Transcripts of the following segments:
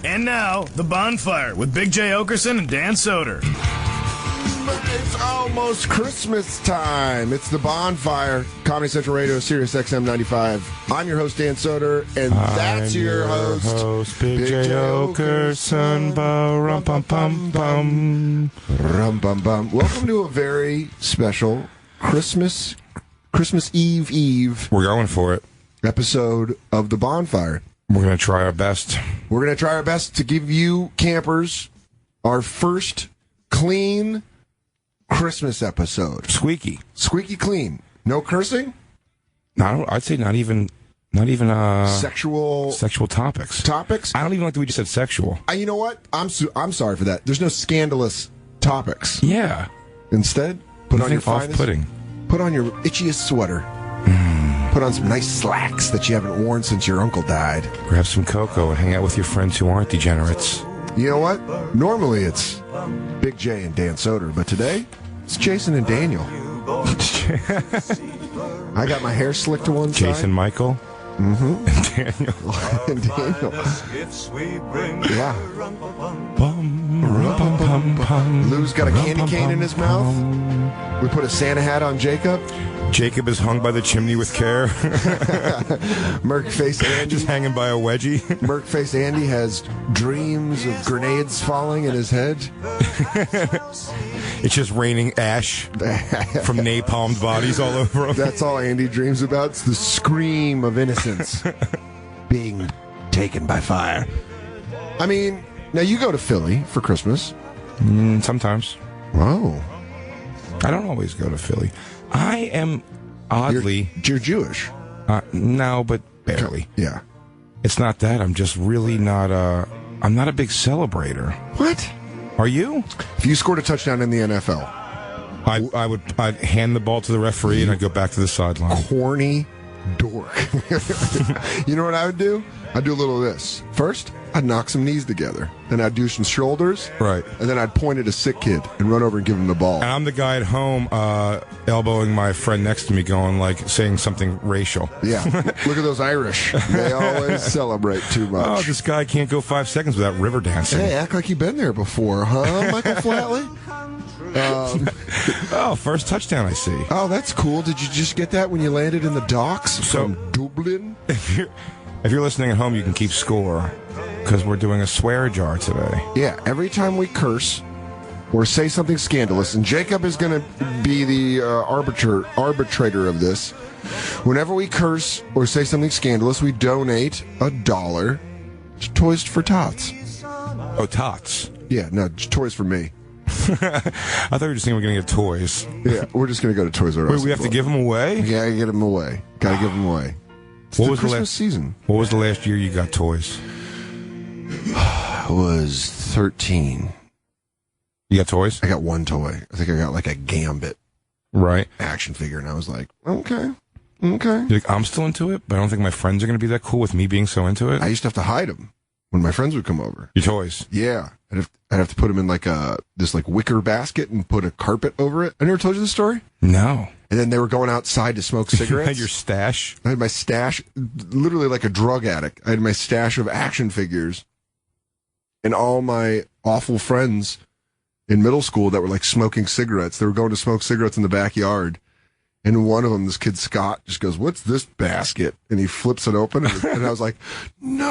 And now, The Bonfire with Big J. Okerson and Dan Soder. It's almost Christmas time. It's The Bonfire, Comedy Central Radio, SiriusXM 95. I'm your host, Dan Soder, and that's your host, Big J. Okerson. Rum-bum-bum-bum. Rum-bum-bum. Welcome to a very special Christmas Eve We're going for it. episode of The Bonfire. We're going to try our best. We're going to try our best to give you campers our first clean Christmas episode. Squeaky clean. No cursing? No, I'd say not even Sexual topics. topics? I don't even like that we just said sexual. You know what? I'm sorry for that. There's no scandalous topics. Yeah. Instead, put on your finest, off-putting. Put on your itchiest sweater. Put on some nice slacks that you haven't worn since your uncle died. Grab some cocoa and hang out with your friends who aren't degenerates. You know what? Normally it's Big J and Dan Soder, but today it's Jason and Daniel. I got my hair slicked to one side. Jason, Michael, Mm-hmm. and Daniel. And Daniel. Yeah. Lou's got a candy cane in his mouth. We put a Santa hat on Jacob. Jacob is hung by the chimney with care. Merc-faced Andy. Just hanging by a wedgie. Merc-faced Andy has dreams of grenades falling in his head. It's just raining ash from napalmed bodies all over him. That's all Andy dreams about. It's the scream of innocence being taken by fire. I mean, now you go to Philly for Christmas. Sometimes. Whoa. I don't always go to Philly. I am oddly... You're Jewish. No, but barely. Yeah. It's not that. I'm just really not I'm not a big celebrator. What? Are you? If you scored a touchdown in the NFL... I'd hand the ball to the referee and I'd go back to the sideline. Corny dork. You know what I would do? I'd do a little of this. First, I'd knock some knees together. Then I'd do some shoulders. Right. And then I'd point at a sick kid and run over and give him the ball. And I'm the guy at home elbowing my friend next to me going, like, saying something racial. Yeah. Look at those Irish. They always celebrate too much. Oh, this guy can't go 5 seconds without river dancing. Hey, act like you've been there before, huh, Michael Flatley? First touchdown I see. Oh, that's cool. Did you just get that when you landed in the docks from Dublin? If you're listening at home, you can keep score because we're doing a swear jar today. Yeah, every time we curse or say something scandalous, and Jacob is going to be the arbitrator of this. Whenever we curse or say something scandalous, we donate $1 to Toys for Tots. Oh, tots. Yeah, no, Toys for me. I thought we were just saying we're going to get toys. Yeah, we're just going to go to Toys R Us. Wait, we have to give them away? Yeah, get them away. Got to give them away. It's the Christmas season. What was the last year you got toys? I was 13. You got toys? I got one toy. I think I got like a Gambit Right. action figure, and I was like, okay. You're like, I'm still into it, but I don't think my friends are going to be that cool with me being so into it. I used to have to hide them when my friends would come over. Your toys? Yeah. I'd have to put them in like this wicker basket and put a carpet over it. I never told you this story? No. And then they were going outside to smoke cigarettes. You had your stash? I had my stash, literally like a drug addict. I had my stash of action figures. And all my awful friends in middle school that were like smoking cigarettes, they were going to smoke cigarettes in the backyard. And one of them, this kid Scott, just goes, "What's this basket?" And he flips it open. And I was like, no.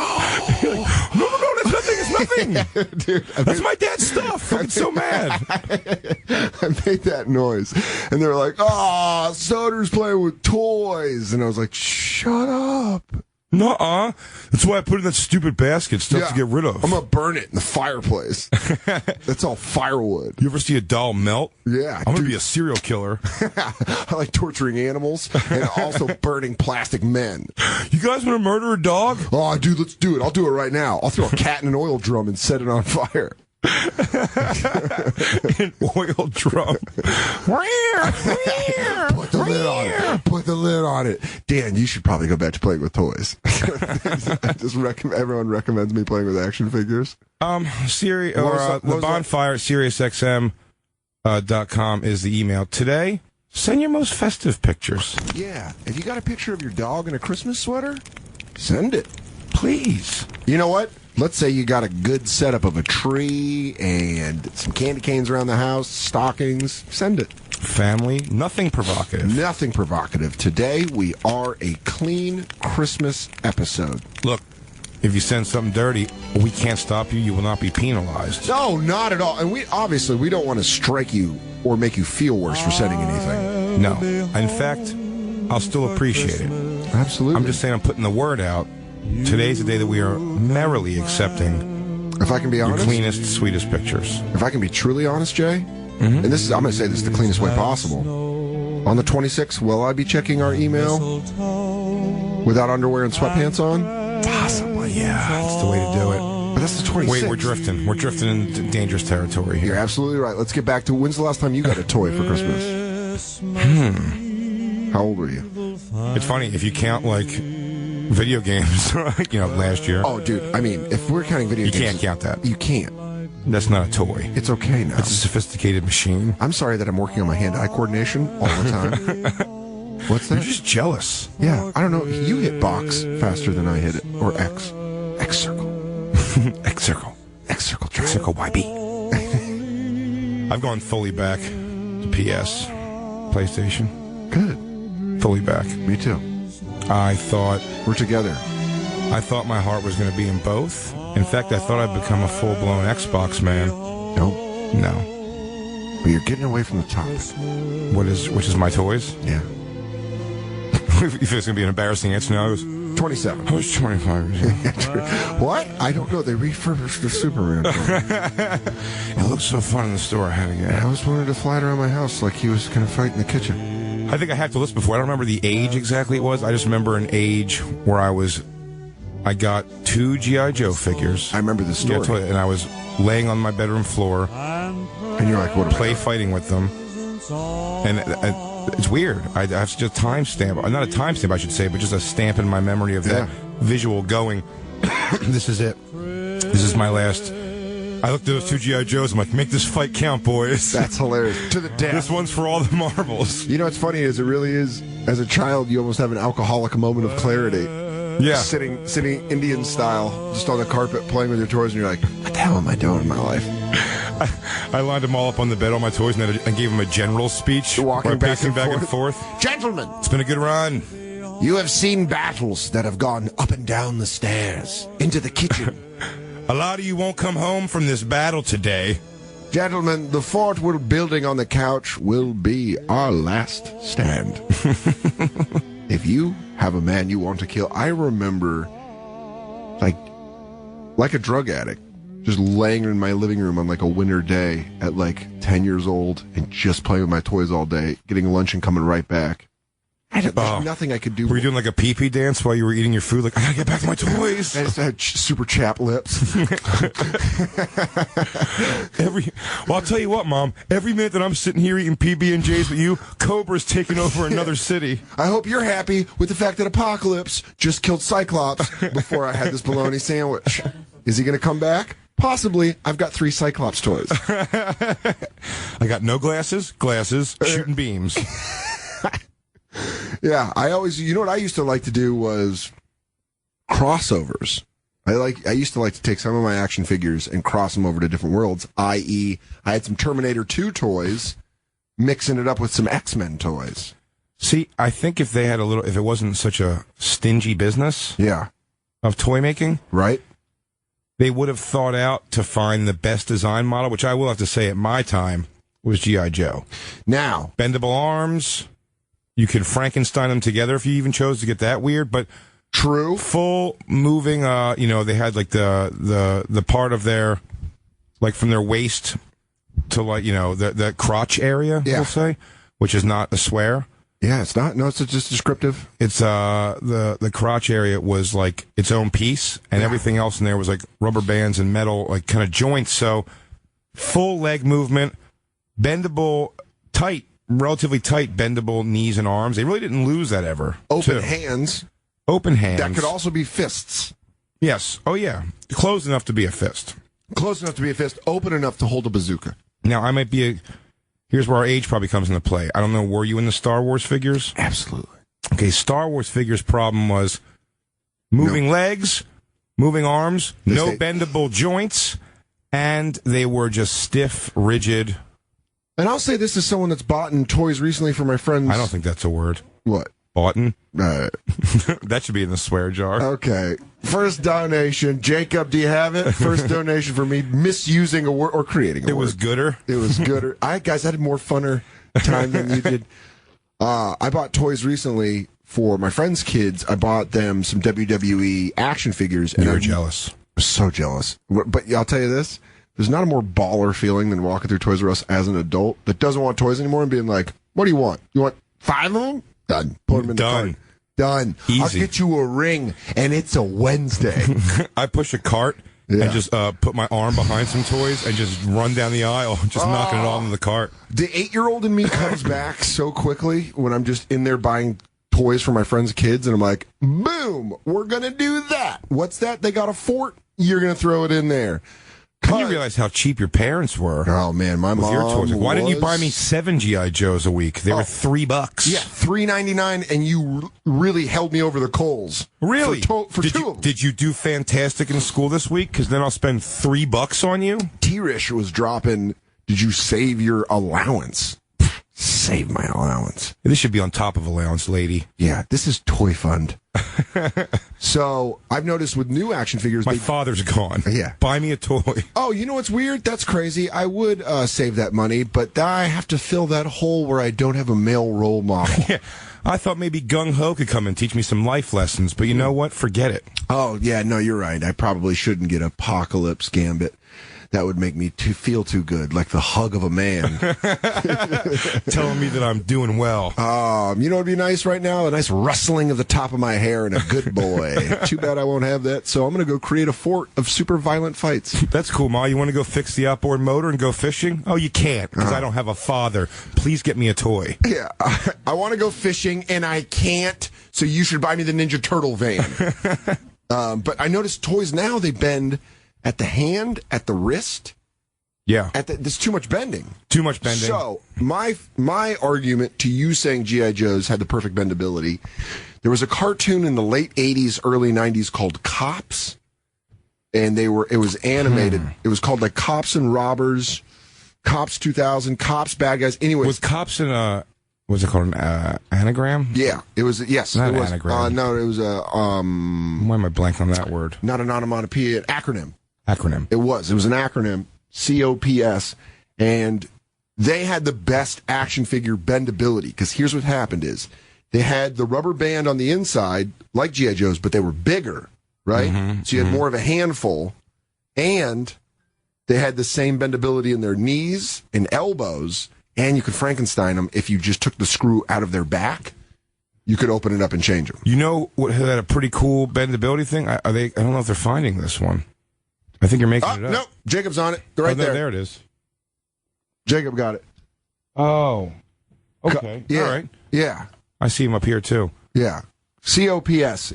No, that's nothing. It's nothing. Yeah, dude, that's my dad's stuff. I'm so mad. I made that noise. And they were like, "Oh, Soder's playing with toys." And I was like, shut up. Nuh-uh. That's why I put it in that stupid basket. Stuff to get rid of. I'm going to burn it in the fireplace. That's all firewood. You ever see a doll melt? Yeah. I'm going to be a serial killer. I like torturing animals and also burning plastic men. You guys want to murder a dog? Oh, dude, let's do it. I'll do it right now. I'll throw a cat in an oil drum and set it on fire. An oil drum. Put the lid on it. Put the lid on it. Dan, you should probably go back to playing with toys. Everyone recommends me playing with action figures. The Bonfire, SiriusXM.com is the email. Today, send your most festive pictures. Yeah. If you got a picture of your dog in a Christmas sweater, send it. Please. You know what? Let's say you got a good setup of a tree and some candy canes around the house, stockings. Send it. Family, nothing provocative. Nothing provocative. Today, we are a clean Christmas episode. Look, if you send something dirty, we can't stop you. You will not be penalized. No, not at all. And we don't want to strike you or make you feel worse for sending anything. No. In fact, I'll still appreciate it. Absolutely. I'm just saying I'm putting the word out. Today's the day that we are merrily accepting if I can be your honest, cleanest, sweetest pictures. If I can be truly honest, Jay, and I'm going to say this the cleanest way possible. On the 26th, will I be checking our email without underwear and sweatpants on? Possibly, yeah. That's the way to do it. But that's the 26th. Wait, we're drifting. We're drifting into dangerous territory here. You're absolutely right. Let's get back to when's the last time you got a toy for Christmas? How old were you? It's funny, if you count, like, video games, last year. Oh, dude, I mean, if we're counting video games... You can't count that. You can't. That's not a toy. It's okay now. It's a sophisticated machine. I'm sorry that I'm working on my hand-eye coordination all the time. What's that? You're just jealous. Yeah, I don't know. You hit box faster than I hit it. Or X. X circle. X circle. X circle. X circle YB. I've gone fully back to PS. PlayStation. Good. Fully back. Me too. I thought... We're together. I thought my heart was going to be in both. In fact, I thought I'd become a full-blown Xbox man. No. But you're getting away from the topic. Which is my toys? Yeah. You think it's going to be an embarrassing answer now? 27. I was 25 years old. What? I don't know. They refurbished the Superman. It looked so fun in the store. I had to get it. I always wanted to fly it around my house like he was going to fight in the kitchen. I think I had to list before. I don't remember the age exactly it was. I just remember an age where I got 2 G.I. Joe figures. I remember the story. And I was laying on my bedroom floor. And you're like, what? Play fighting with them. And it's weird. I have such a timestamp. Not a timestamp, I should say, but just a stamp in my memory of that visual going, this is it. This is my last. I looked at those 2 G.I. Joes. I'm like, make this fight count, boys. That's hilarious. To the death. This one's for all the marbles. You know what's funny is it really is, as a child, you almost have an alcoholic moment of clarity. Yeah. Sitting Indian style, just on the carpet playing with your toys, and you're like, what the hell am I doing in my life? I lined them all up on the bed, all my toys, and then I gave them a general speech. Walking back and forth. Gentlemen, it's been a good run. You have seen battles that have gone up and down the stairs, into the kitchen. A lot of you won't come home from this battle today. Gentlemen, the fort we're building on the couch will be our last stand. If you have a man you want to kill, I remember, like a drug addict, just laying in my living room on like a winter day at like 10 years old and just playing with my toys all day, getting lunch and coming right back. There's nothing I could do. Were you doing like a pee-pee dance while you were eating your food? Like, I gotta get back to my toys. I just had super chapped lips. Well, I'll tell you what, Mom. Every minute that I'm sitting here eating PB&Js with you, Cobra's taking over another city. I hope you're happy with the fact that Apocalypse just killed Cyclops before I had this bologna sandwich. Is he going to come back? Possibly. I've got 3 Cyclops toys. I got no glasses, shooting beams. Yeah, you know what I used to like to do was crossovers. I used to like to take some of my action figures and cross them over to different worlds, i.e. I had some Terminator 2 toys, mixing it up with some X-Men toys. See, I think if it wasn't such a stingy business of toy making, right? They would have thought out to find the best design model, which I will have to say at my time was G.I. Joe. Now, bendable arms. You could Frankenstein them together if you even chose to get that weird, but true, full moving. They had like the part of their, like from their waist to like the crotch area. We'll say, which is not a swear. Yeah, it's not. No, it's just descriptive. It's the crotch area was like its own piece, and everything else in there was like rubber bands and metal, like kind of joints. So full leg movement, bendable, tight. Relatively tight, bendable knees and arms. They really didn't lose that ever. Open hands. That could also be fists. Yes. Oh, yeah. Closed enough to be a fist. Close enough to be a fist. Open enough to hold a bazooka. Now, I might be here's where our age probably comes into play. I don't know, were you in the Star Wars figures? Absolutely. Okay, Star Wars figures' problem was moving legs, moving arms, no stay- bendable joints, and they were just stiff, rigid. And I'll say this as someone that's bought toys recently for my friends. I don't think that's a word. What? Boughten? That should be in the swear jar. Okay. First donation. Jacob, do you have it? First donation for me misusing a word or creating a word. It was gooder. It was gooder. Guys, I had a more funner time than you did. I bought toys recently for my friends' kids. I bought them some WWE action figures. And You were jealous. So jealous. But I'll tell you this. There's not a more baller feeling than walking through Toys R Us as an adult that doesn't want toys anymore and being like, what do you want? You want 5 of them? Done. Put them in the cart. Done. Easy. I'll get you a ring, and it's a Wednesday. I push a cart and just put my arm behind some toys and just run down the aisle, just knocking it all into the cart. The 8-year-old in me comes back so quickly when I'm just in there buying toys for my friends' kids, and I'm like, boom, we're going to do that. What's that? They got a fort? You're going to throw it in there. Didn't you realize how cheap your parents were? Oh, man, my mom your toys. Why didn't you was- buy me 7 G.I. Joes a week? They were $3. Yeah, $3.99, and you really held me over the coals. Really? For did 2 you, of them. Did you do fantastic in school this week? Because then I'll spend $3 on you? T-Rish was dropping, did you save your allowance? Save my allowance. This should be on top of allowance, lady. Yeah, this is Toy Fund. So I've noticed with new action figures, My father's gone. Yeah. Buy me a toy. oh, you know what's weird? That's crazy. I would save that money, but I have to fill that hole where I don't have a male role model. Yeah. I thought maybe Gung Ho could come and teach me some life lessons, but you know what? Forget it. Oh, yeah, no, you're right. I probably shouldn't get Apocalypse Gambit. That would make me feel too good, like the hug of a man. Telling me that I'm doing well. You know what would be nice right now? A nice rustling of the top of my hair and a good boy. Too bad I won't have that, so I'm going to go create a fort of super violent fights. That's cool, Ma. You want to go fix the outboard motor and go fishing? Oh, you can't, because I don't have a father. Please get me a toy. Yeah, I want to go fishing, and I can't, so you should buy me the Ninja Turtle van. But I noticed toys now, they bend at the hand, at the wrist. Yeah. There's too much bending. Too much bending. So, my argument to you saying G.I. Joes had the perfect bendability, there was a cartoon in the late 80s, early 90s called Cops, and it was animated. It was called like Cops and Robbers, Cops 2000, Cops Bad Guys. Anyway, Was Cops in a... Was it called an anagram? yeah, it was. Yes, Not it an was. anagram. No, it was a Why am I blanking on that word? not an onomatopoeia, acronym. Acronym. It was an acronym, COPS, and they had the best action figure bendability, because here's what happened is they had the rubber band on the inside, like G.I. Joe's, but they were bigger, right? So you had more of a handful, and they had the same bendability in their knees and elbows, and you could Frankenstein them if you just took the screw out of their back. You could open it up and change them. You know what had a pretty cool bendability thing? I don't know if they're finding this one. I think you're making it up. No, Jacob's on it. They're right there. There it is. Jacob got it. Oh. Okay. Yeah. All right. Yeah. I see him up here, too. Yeah. COPS.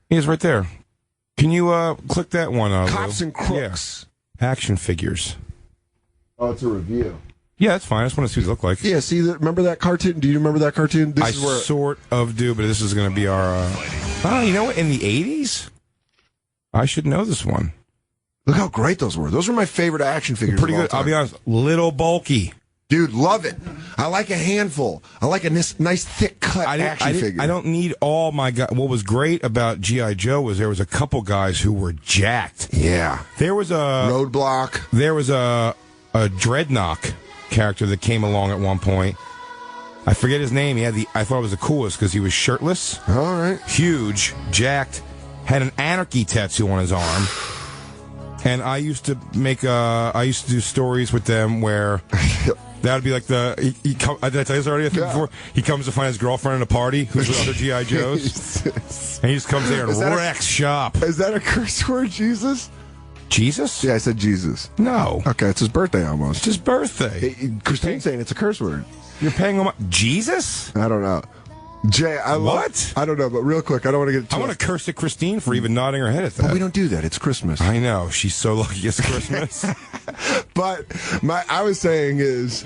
He's right there. Can you click that one? Cops Lou? and Crooks. Yeah. Action figures. Oh, it's a review. Yeah, that's fine. I just want to see what they look like. Yeah, see, remember that cartoon? Do you remember that cartoon? I sort of do, but this is going to be our... you know what? In the 80s? I should know this one. Look how great those were. Those were my favorite action figures. Pretty of all good. I'll time. be honest. Little bulky. Dude, love it. I like a handful. I like a nice thick cut action figure. I don't need all my guys. What was great about G.I. Joe was there was a couple guys who were jacked. Yeah. There was a... Roadblock. There was a Dreadnought character that came along at one point. I forget his name. I thought it was the coolest because he was shirtless. All right. Huge, jacked, had an anarchy tattoo on his arm. And I used to do stories with them where that would be like did I tell you this already? I think before he comes to find his girlfriend at a party who's with other G.I. Joes. And he just comes there and wrecks shop. Is that a curse word, Jesus? Jesus? Yeah, I said Jesus. No. Okay, it's his birthday almost. It's his birthday. Christine's saying it's a curse word. You're paying him Jesus? I don't know. Jay, I don't know, but real quick, I don't want to get. I want to curse at Christine for even nodding her head at that. But we don't do that. It's Christmas. I know. She's so lucky it's Christmas. But I was saying is,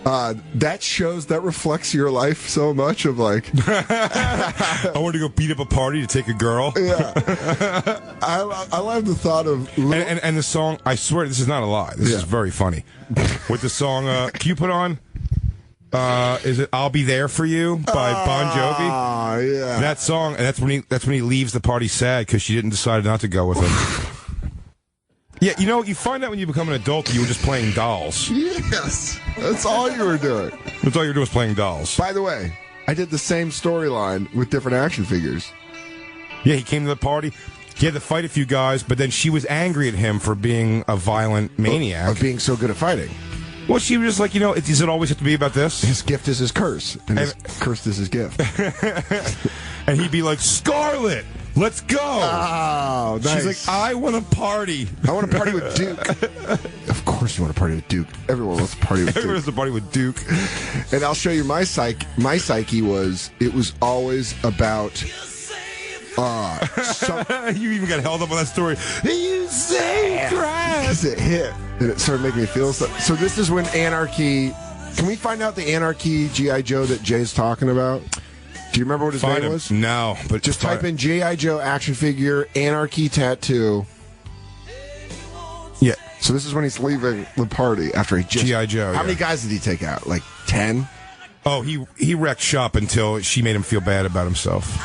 That reflects your life so much of like I want to go beat up a party to take a girl. Yeah. I love the thought of and the song, I swear this is not a lie, this is very funny. With the song can you put on is it "I'll Be There for You" by Bon Jovi? Oh, yeah. That song, and that's when he leaves the party sad because she didn't decide not to go with him. Yeah, you know, you find out when you become an adult that you were just playing dolls. Yes, that's all you were doing. That's all you were doing was playing dolls. By the way, I did the same storyline with different action figures. Yeah, he came to the party. He had to fight a few guys, but then she was angry at him for being a violent maniac. Of being so good at fighting. Well, she was just like, does it always have to be about this? His gift is his curse, and his curse is his gift. And he'd be like, Scarlet, let's go. Oh, nice. She's like, I want to party. I want to party with Duke. Of course you want to party with Duke. Everyone wants to party with Duke. Everyone wants to party with Duke. And I'll show you my psyche. My psyche was always about... you even got held up on that story. You say Christ. It hit, and it started making me feel so. So this is when Anarchy. Can we find out the Anarchy G.I. Joe that Jay's talking about? Do you remember what his name was? No, but just type in G.I. Joe action figure Anarchy tattoo. Yeah. So this is when he's leaving the party after he just G.I. Joe. How many guys did he take out? Like 10? Oh, he wrecked shop until she made him feel bad about himself.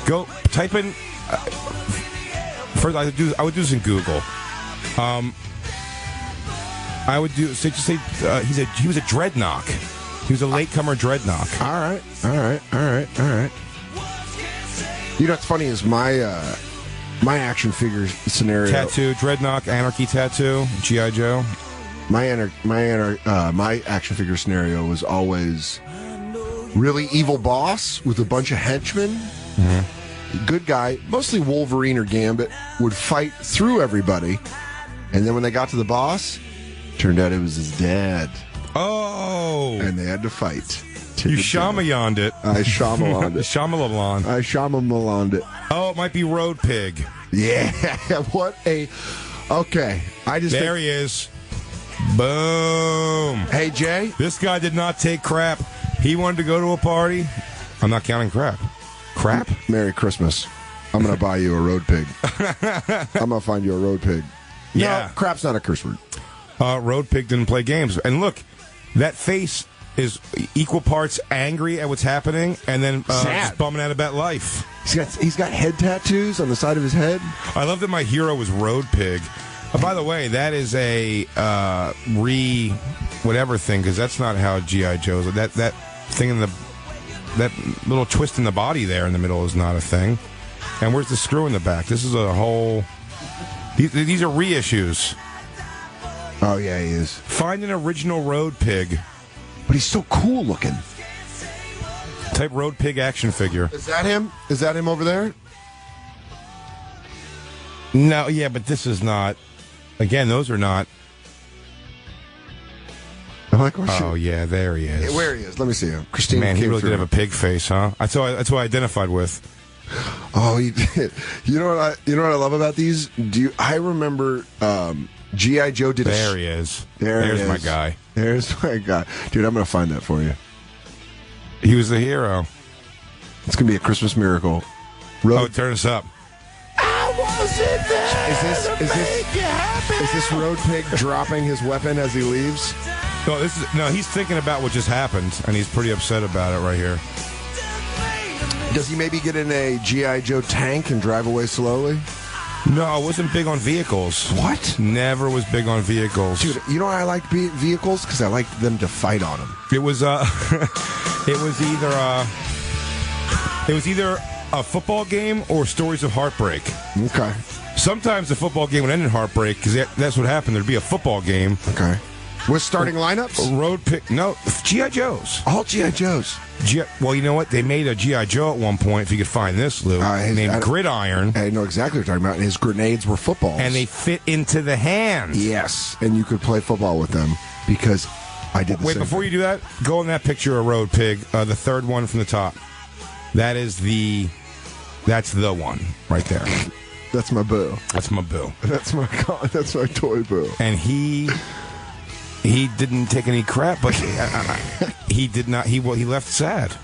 Go type in. First, I would do this in Google. I would do say he was a dreadnought. He was a latecomer dreadnought. All right. You know what's funny is my action figure scenario. Tattoo, dreadnought, anarchy tattoo, G.I. Joe. My action figure scenario was always really evil boss with a bunch of henchmen. Mm-hmm. Good guy, mostly Wolverine or Gambit, would fight through everybody. And then when they got to the boss, turned out it was his dad. Oh! And they had to fight. You Shyamaloned it. I Shyamalaned it. Shyamalan. I Shyamalaned it. Oh, it might be Road Pig. Yeah, what a... Okay, There he is. Boom. Hey, Jay? This guy did not take crap. He wanted to go to a party. I'm not counting crap. Crap? Merry Christmas. I'm going to buy you a road pig. I'm going to find you a road pig. Yeah. No, crap's not a curse word. Road Pig didn't play games. And look, that face is equal parts angry at what's happening and then just bumming out about life. He's got head tattoos on the side of his head. I love that my hero was Road Pig. By the way, that is a whatever thing, because that's not how G.I. Joe's. That thing in that little twist in the body there in the middle is not a thing. And where's the screw in the back? This is a whole... These are reissues. Oh, yeah, he is. Find an original Road Pig. But he's so cool looking. Type Road Pig action figure. Is that him? Is that him over there? No, yeah, but this is not... Again, those are not... Oh, yeah, there he is. Where he is. Let me see him. Christine. Man, he really did have a pig face, huh? That's what I identified with. Oh, he did. You know what I love about these? I remember G.I. Joe did There he is. There's my guy. There's my guy. Dude, I'm going to find that for you. He was the hero. It's going to be a Christmas miracle. Turn us up. I wasn't there. Is this Road Pig dropping his weapon as he leaves? No, he's thinking about what just happened, and he's pretty upset about it right here. Does he maybe get in a G.I. Joe tank and drive away slowly? No, I wasn't big on vehicles. What? Never was big on vehicles. Dude, you know why I liked vehicles? Because I liked them to fight on them. It was it was either a football game or stories of heartbreak. Okay. Sometimes the football game would end in heartbreak because that's what happened. There'd be a football game. Okay. With starting lineups? Road Pig. No, G.I. Joes. All G.I. Joes. Well, you know what? They made a G.I. Joe at one point, if you could find this, Lou, named Gridiron. I know exactly what you're talking about. And his grenades were footballs. And they fit into the hand. Yes. And you could play football with them because I did the same before thing. You do that, go on that picture of Road Pig, the third one from the top. That's the one right there. That's my boo. That's my boo. That's my toy boo. And he didn't take any crap, but he did not. He left sad.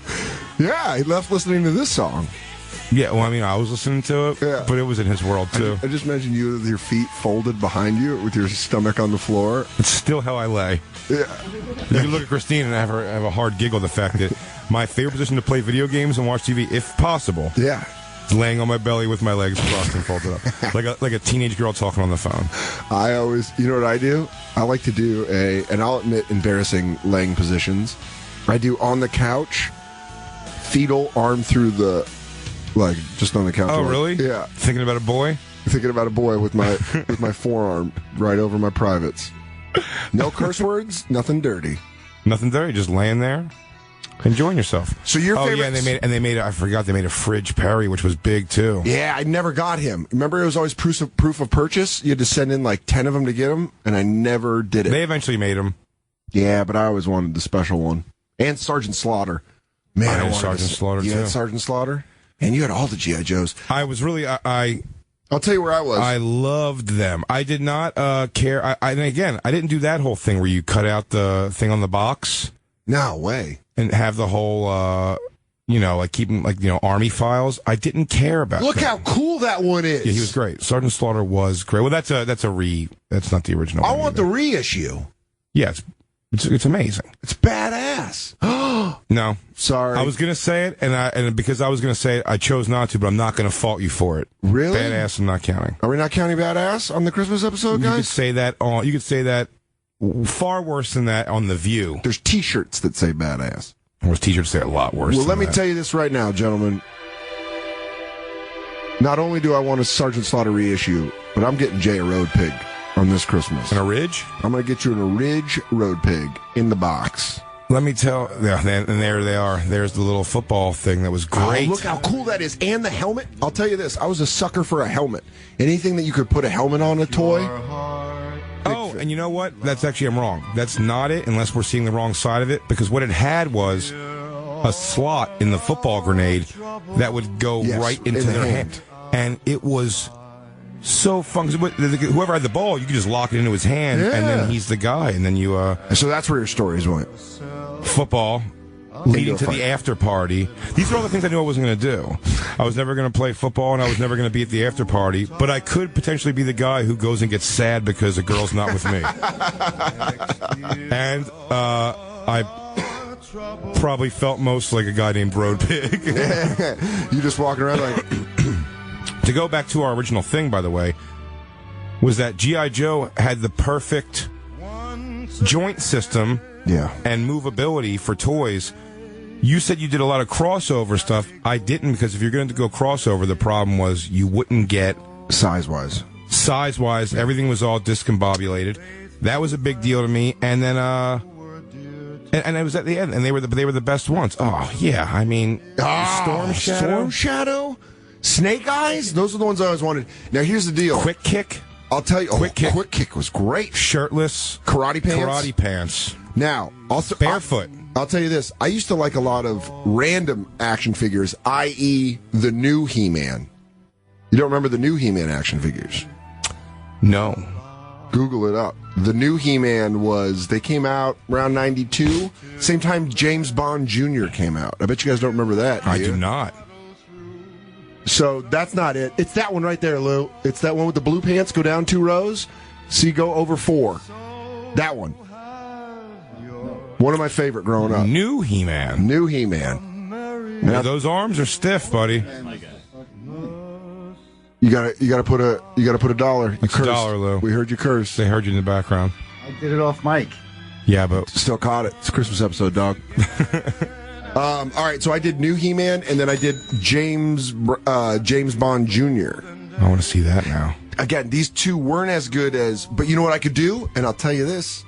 Yeah, he left listening to this song. Yeah, well, I mean, I was listening to it, but it was in his world, too. I just imagine you with your feet folded behind you with your stomach on the floor. It's still how I lay. Yeah. You can look at Christine and have a hard giggle at the fact that my favorite position to play video games and watch TV, if possible, is laying on my belly with my legs crossed and folded up. like a teenage girl talking on the phone. I always, you know what I do? I like to do and I'll admit embarrassing laying positions. I do on the couch, fetal arm through the... Like, just on the couch. Oh, really? Yeah. Thinking about a boy? Thinking about a boy with my forearm right over my privates. No curse words, nothing dirty. Nothing dirty, just laying there, enjoying yourself. So your favorite... yeah, and they made I forgot they made a fridge Perry, which was big, too. Yeah, I never got him. Remember, it was always proof of purchase? You had to send in like 10 of them to get them, and I never did it. They eventually made them. Yeah, but I always wanted the special one. And Sergeant Slaughter. Man, I had Sergeant Slaughter, too. You had Sergeant Slaughter? And you had all the G.I. Joes. I was really, I'll tell you where I was. I loved them. I did not care. And again, I didn't do that whole thing where you cut out the thing on the box. No way. And have the whole, like keeping, Army files. I didn't care about Look that. how cool that one is. Yeah, he was great. Sergeant Slaughter was great. Well, that's not the original. I want the reissue. Yeah, it's amazing. It's badass. No. Sorry. I was going to say it, and because I was going to say it, I chose not to, but I'm not going to fault you for it. Really? Badass, I'm not counting. Are we not counting badass on the Christmas episode, guys? You could say that far worse than that on The View. There's T-shirts that say badass. There's T-shirts that say a lot worse Well, than let me that. tell you this right now, gentlemen. Not only do I want a Sergeant Slaughter reissue, but I'm getting Jay a road pig on this Christmas. And a Ridge? I'm going to get you a Ridge road pig in the box. Let me tell, and there they are. There's the little football thing that was great. Oh, look how cool that is. And the helmet. I'll tell you this. I was a sucker for a helmet. Anything that you could put a helmet on a toy. Oh, and you know what? I'm wrong. That's not it, unless we're seeing the wrong side of it, because what it had was a slot in the football grenade that would go right into their hand. And it was so fun. Whoever had the ball, you could just lock it into his hand, and then he's the guy, and then you... So that's where your stories went. Football, leading to the after party. These are all the things I knew I wasn't going to do. I was never going to play football, and I was never going to be at the after party, but I could potentially be the guy who goes and gets sad because a girl's not with me. And I probably felt most like a guy named Road Pig. You just walking around like... To go back to our original thing, by the way, was that G.I. Joe had the perfect joint system and movability for toys. You said you did a lot of crossover stuff. I didn't, because if you're going to go crossover, the problem was you wouldn't get... Size-wise, everything was all discombobulated. That was a big deal to me. And then, and it was at the end, and they were the best ones. Oh, yeah, I mean... Storm Shadow? Snake Eyes? Those are the ones I always wanted. Now, here's the deal. Quick Kick? I'll tell you. Quick Kick was great. Shirtless. Karate pants. Now, also barefoot. I'll tell you this. I used to like a lot of random action figures, i.e. the new He-Man. You don't remember the new He-Man action figures? No. Google it up. The new He-Man they came out around 92. Same time James Bond Jr. came out. I bet you guys don't remember that. I do not. So that's not it. It's that one right there, Lou. It's that one with the blue pants, go down 2 rows. See, go over 4. That one. One of my favorite growing up. New He-Man. Now, those arms are stiff, buddy. You gotta put a dollar. You cursed. $1, Lou. We heard you curse. They heard you in the background. I did it off mic. Yeah, but still caught it. It's a Christmas episode, dog. All right, so I did new He-Man, and then I did James Bond Jr. I want to see that now. Again, these two weren't as good as, but you know what I could do? And I'll tell you this,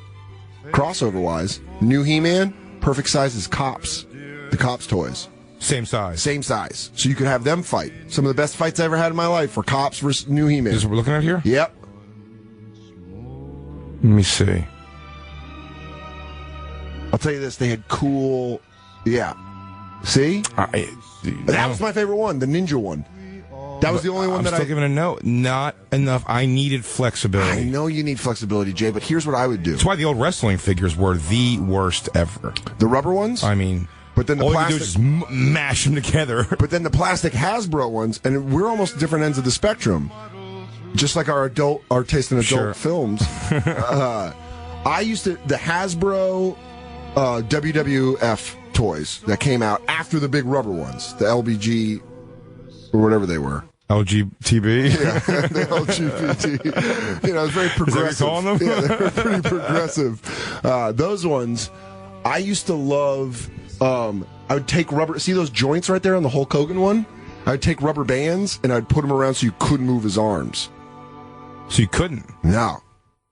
crossover-wise, new He-Man, perfect size as Cops, the Cops toys. Same size. So you could have them fight. Some of the best fights I ever had in my life were Cops versus new He-Man. Is this what we're looking at here? Yep. Let me see. I'll tell you this, they had cool... Yeah. See? That was my favorite one, the ninja one. That was the only one I'm that still giving a no. Not enough. I needed flexibility. I know you need flexibility, Jay, but here's what I would do. That's why the old wrestling figures were the worst ever. The rubber ones? I mean, but then the all plastic, you do is just mash them together. But then the plastic Hasbro ones, and we're almost different ends of the spectrum. Just like our taste in adult films. I used to, the Hasbro WWF toys that came out after the big rubber ones, the LBG or whatever they were. LGTB? Yeah, the LGBT. You know, it's very progressive. Is that what you're calling them? Yeah, they're pretty progressive. Those ones, I used to love, I would take rubber, see those joints right there on the Hulk Hogan one? I would take rubber bands and I'd put them around so you couldn't move his arms. So you couldn't? No.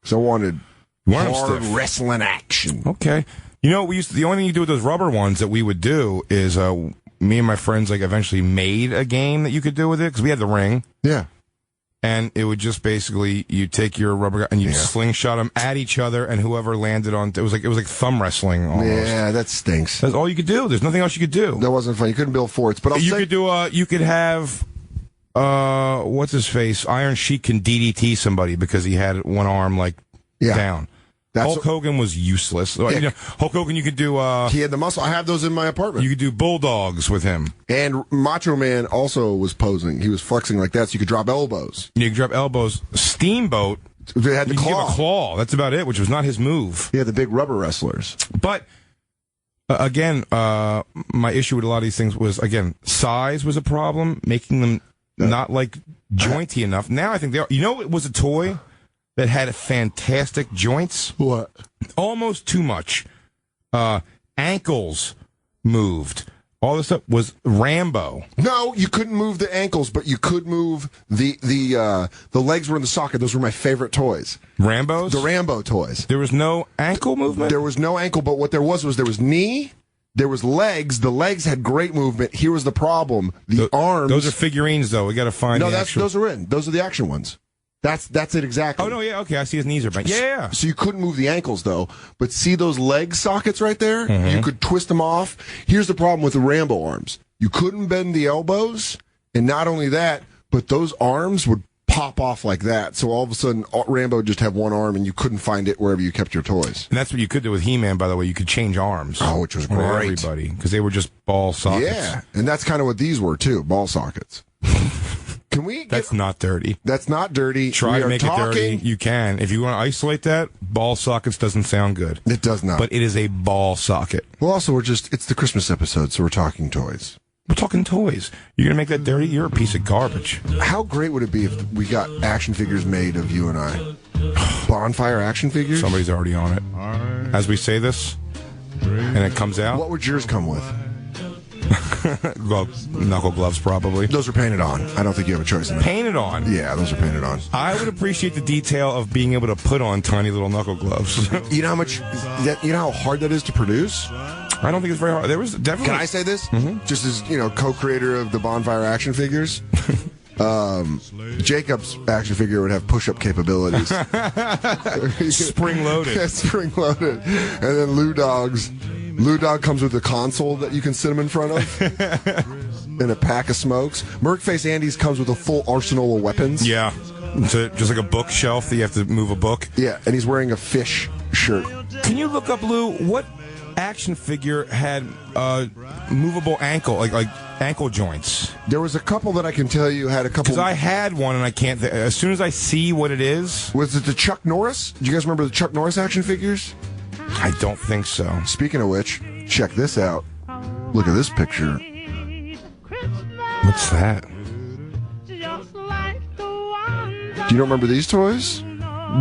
So I wanted hard stiff. wrestling action. Okay. You know, the only thing you do with those rubber ones that we would do is me and my friends eventually made a game that you could do with it because we had the ring. Yeah. And it would just basically, you take your rubber and you slingshot them at each other, and whoever landed on it was like thumb wrestling almost. Yeah, that stinks. That's all you could do. There's nothing else you could do. That wasn't fun. You couldn't build forts. But you could have what's his face? Iron Sheik can DDT somebody because he had one arm down. Hulk Hogan was useless. Yeah. You know, Hulk Hogan, you could do... he had the muscle. I have those in my apartment. You could do bulldogs with him. And Macho Man also was posing. He was flexing like that, so you could drop elbows. You could drop elbows. Steamboat, they had the claw. Give a claw. That's about it, which was not his move. Yeah, the big rubber wrestlers. But, again, my issue with a lot of these things was, again, size was a problem, making them not, jointy enough. Now I think they are. You know, it was a toy that had fantastic joints. What? Almost too much. Ankles moved. All this stuff was Rambo. No, you couldn't move the ankles, but you could move the legs were in the socket. Those were my favorite toys. Rambos? The Rambo toys. There was no ankle movement? There was no ankle, but what there was knee, there was legs. The legs had great movement. Here was the problem. The arms. Those are figurines, though. We got to find those are in. Those are the action ones. That's it exactly. Oh, no, yeah, okay. I see his knees are bent. Yeah. So you couldn't move the ankles, though. But see those leg sockets right there? Mm-hmm. You could twist them off. Here's the problem with the Rambo arms. You couldn't bend the elbows, and not only that, but those arms would pop off like that. So all of a sudden, Rambo would just have one arm, and you couldn't find it wherever you kept your toys. And that's what you could do with He-Man, by the way. You could change arms. Oh, which was great. Everybody, because they were just ball sockets. Yeah, and that's kind of what these were, too, ball sockets. Can we That's not dirty. That's not dirty. Try to make it dirty. You can. If you want to isolate that, ball sockets doesn't sound good. It does not. But it is a ball socket. Well, also, it's the Christmas episode, so we're talking toys. We're talking toys. You're going to make that dirty? You're a piece of garbage. How great would it be if we got action figures made of you and I? Bonfire action figures? Somebody's already on it. As we say this, and it comes out. What would yours come with? Well, knuckle gloves, probably. Those are painted on. I don't think you have a choice in that. Painted on? Yeah, those are painted on. I would appreciate the detail of being able to put on tiny little knuckle gloves. You know how much? You know how hard that is to produce? I don't think it's very hard. There was definitely. Can I say this? Mm-hmm. Just as co-creator of the Bonfire action figures. Jacob's action figure would have push-up capabilities. Spring-loaded. Yeah, spring-loaded. And then Lou Dog comes with a console that you can sit him in front of. And a pack of smokes. Merkface Andy's comes with a full arsenal of weapons. Yeah. So just like a bookshelf that you have to move a book. Yeah, and he's wearing a fish shirt. Can you look up, Lou, what action figure had movable ankle, like ankle joints? There was a couple that I can tell you had a couple. Because I had one and I can't. As soon as I see what it is. Was it the Chuck Norris? Do you guys remember the Chuck Norris action figures? I don't think so. Speaking of which, check this out. Look at this picture. What's that? Do you don't remember these toys,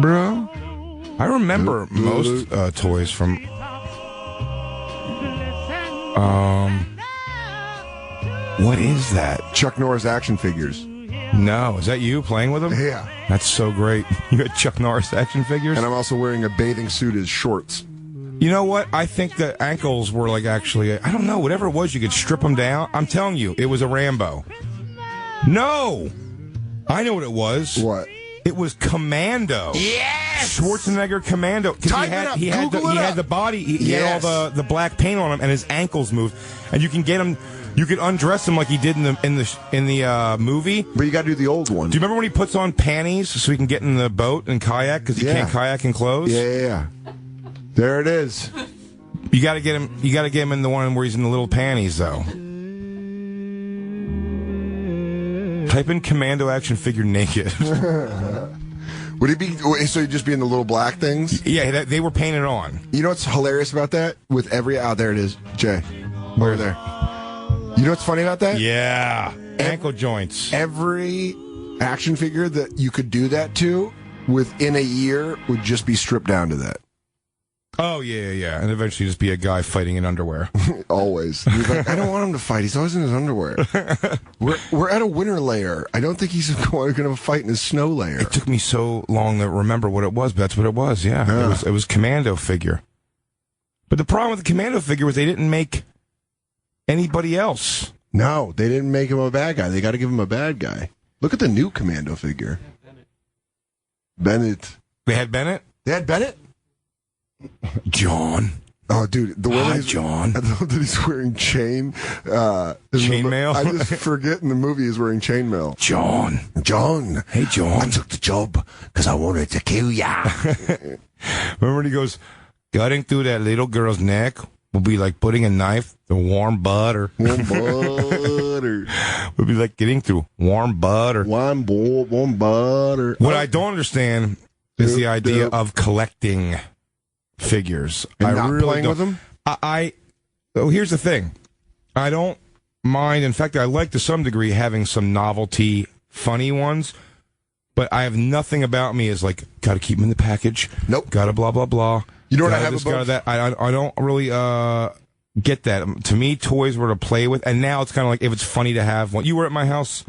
bro? I remember most toys from. What is that? Chuck Norris action figures. No, is that you playing with them? Yeah. That's so great. You had Chuck Norris action figures? And I'm also wearing a bathing suit as shorts. You know what? I think the ankles were actually, I don't know, whatever it was, you could strip them down. I'm telling you, it was a Rambo. No! I know what it was. What? It was Commando. Yes! Schwarzenegger Commando. He had the body, he had all the black paint on him, and his ankles moved. And you can get him, You could undress him like he did in the movie. But you got to do the old one. Do you remember when he puts on panties so he can get in the boat and kayak because he can't kayak in clothes? Yeah. There it is. You got to get him. You got to get him in the one where he's in the little panties, though. Type in commando action figure naked. Would he be? So he'd just be in the little black things? Yeah, they were painted on. You know what's hilarious about that? With every there it is, Jay, over there. You know what's funny about that? Yeah, ankle joints. Every action figure that you could do that to within a year would just be stripped down to that. Oh, yeah. And eventually just be a guy fighting in underwear. Always. He's like, I don't want him to fight. He's always in his underwear. We're at a winter layer. I don't think he's going to fight in his snow layer. It took me so long to remember what it was, but that's what it was, yeah. It was commando figure. But the problem with the commando figure was they didn't make anybody else. No, they didn't make him a bad guy. They got to give him a bad guy. Look at the new commando figure. Bennett. They had Bennett? They had Bennett? John. Oh, dude, the way Hi, John. I love that he's wearing chainmail. I just forget in the movie he's wearing chainmail. John. Hey, John. I took the job because I wanted to kill ya. Remember when he goes, cutting through that little girl's neck will be like putting a knife through warm butter. Warm butter. Would be like getting through warm butter. Warm butter. What I don't understand is the idea of collecting figures. And I not really playing don't. with them? Here's the thing. I don't mind. In fact, I like to some degree having some novelty, funny ones. But I have nothing about me is like, got to keep them in the package. Nope. Got to blah, blah, blah. You know what I have this, above? that. I don't really get that. To me, toys were to play with. And now it's kind of like if it's funny to have one. You were at my house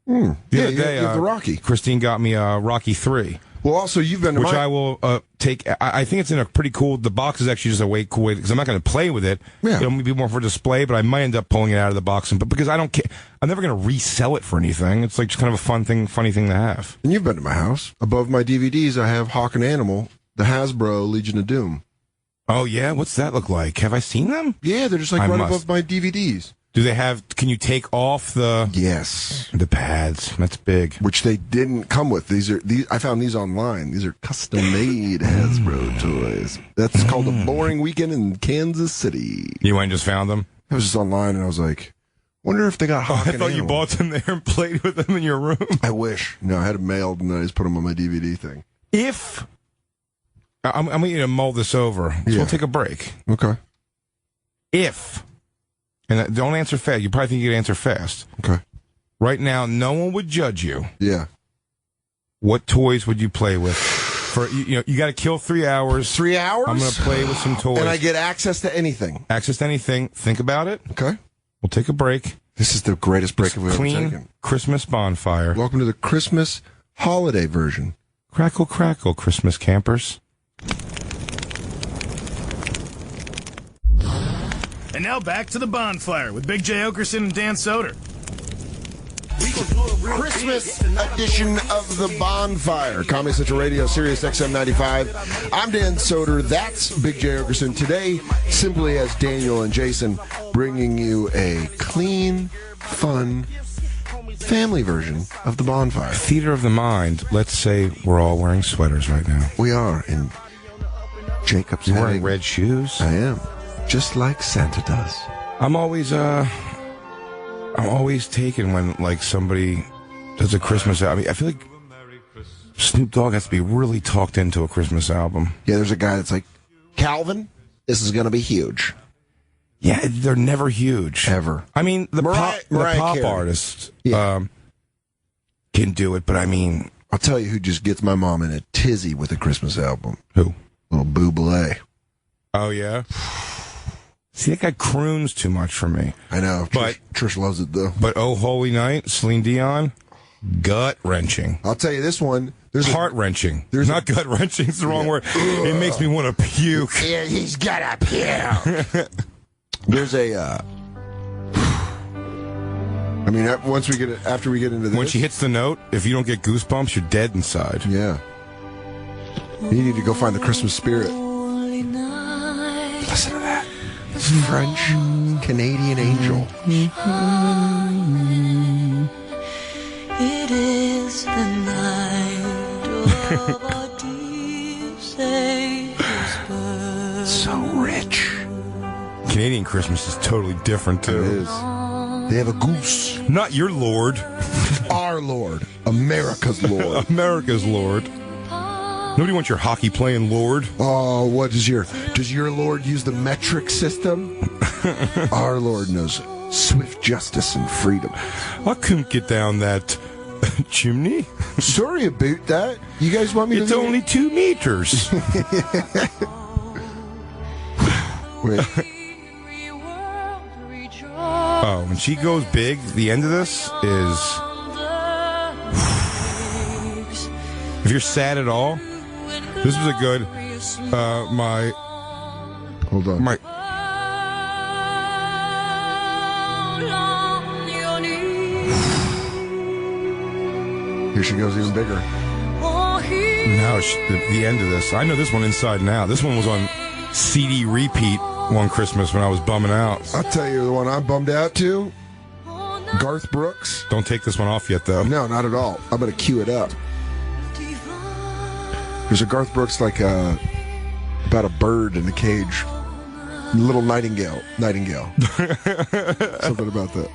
the other day. You have the Rocky. Christine got me Rocky 3. Well, also, you've been to which I will take. I think it's in a pretty cool. The box is actually just a way cool way because I'm not going to play with it. Yeah. It'll be more for display, but I might end up pulling it out of the box. But because I don't care, I'm never going to resell it for anything. It's like just kind of a funny thing to have. And you've been to my house. Above my DVDs, I have Hawk and Animal, the Hasbro Legion of Doom. Oh yeah, what's that look like? Have I seen them? Yeah, they're just like right above my DVDs. Do they have? Can you take off the? Yes, the pads. That's big. Which they didn't come with. These. I found these online. These are custom made Hasbro toys. That's called a boring weekend in Kansas City. You went and just found them? I was just online and I was like, wonder if they got Hawk and I thought Animal. you bought them there and played with them in your room. I wish. No, I had them mailed and then I just put them on my DVD thing. If I'm going to mull this over, so we'll take a break. Okay. If. And don't answer fast. You probably think you could answer fast. Okay. Right now, no one would judge you. Yeah. What toys would you play with? You got to kill 3 hours. 3 hours? I'm going to play with some toys. And I get access to anything. Access to anything. Think about it. Okay. We'll take a break. This is the greatest break we've ever Clean taken. Christmas bonfire. Welcome to the Christmas holiday version. Crackle, crackle, Christmas campers. And now back to the bonfire with Big J. Okerson and Dan Soder. Christmas edition of the Bonfire. Comedy Central Radio, SiriusXM 95. I'm Dan Soder. That's Big J. Okerson. Today, simply as Daniel and Jason, bringing you a clean, fun, family version of the Bonfire. Theater of the mind. Let's say we're all wearing sweaters right now. We are. And Jacob's wearing red shoes? I am. Just like Santa does. I'm always taken when like somebody does a Christmas album. I mean, I feel like Snoop Dogg has to be really talked into a Christmas album. Yeah, there's a guy that's like, Calvin, this is going to be huge. Yeah, they're never huge. Ever. I mean, the pop Carey. artists can do it, but I mean... I'll tell you who just gets my mom in a tizzy with a Christmas album. Who? Little Buble. Oh, yeah? See, that guy croons too much for me. I know. But Trish loves it, though. But Oh Holy Night, Celine Dion, gut-wrenching. I'll tell you this one. There's heart-wrenching. There's not gut-wrenching. It's the wrong word. It makes me want to puke. Yeah, he's got to puke. There's a... I mean, after we get into this... When she hits the note, if you don't get goosebumps, you're dead inside. Yeah. You need to go find the Christmas spirit. Listen to that. Angels, French Canadian Angel. It is the night of our dear Savior's birth. So rich. Canadian Christmas is totally different, too. It is. They have a goose. Not your Lord. Our Lord. America's Lord. America's Lord. Nobody wants your hockey playing Lord. Oh, what does your Lord use the metric system? Our Lord knows swift justice and freedom. I couldn't get down that chimney. Sorry about that. You guys want me It's to... only 2 meters. Wait. Oh, when she goes big, the end of this is... If you're sad at all, this was a good... Hold on. Here she goes even bigger. Now, the end of this. I know this one inside and out. This one was on CD repeat one Christmas when I was bumming out. I'll tell you the one I'm bummed out to. Garth Brooks. Don't take this one off yet, though. No, not at all. I'm going to cue it up. There's a Garth Brooks about a bird in a cage. Little nightingale. Something about that.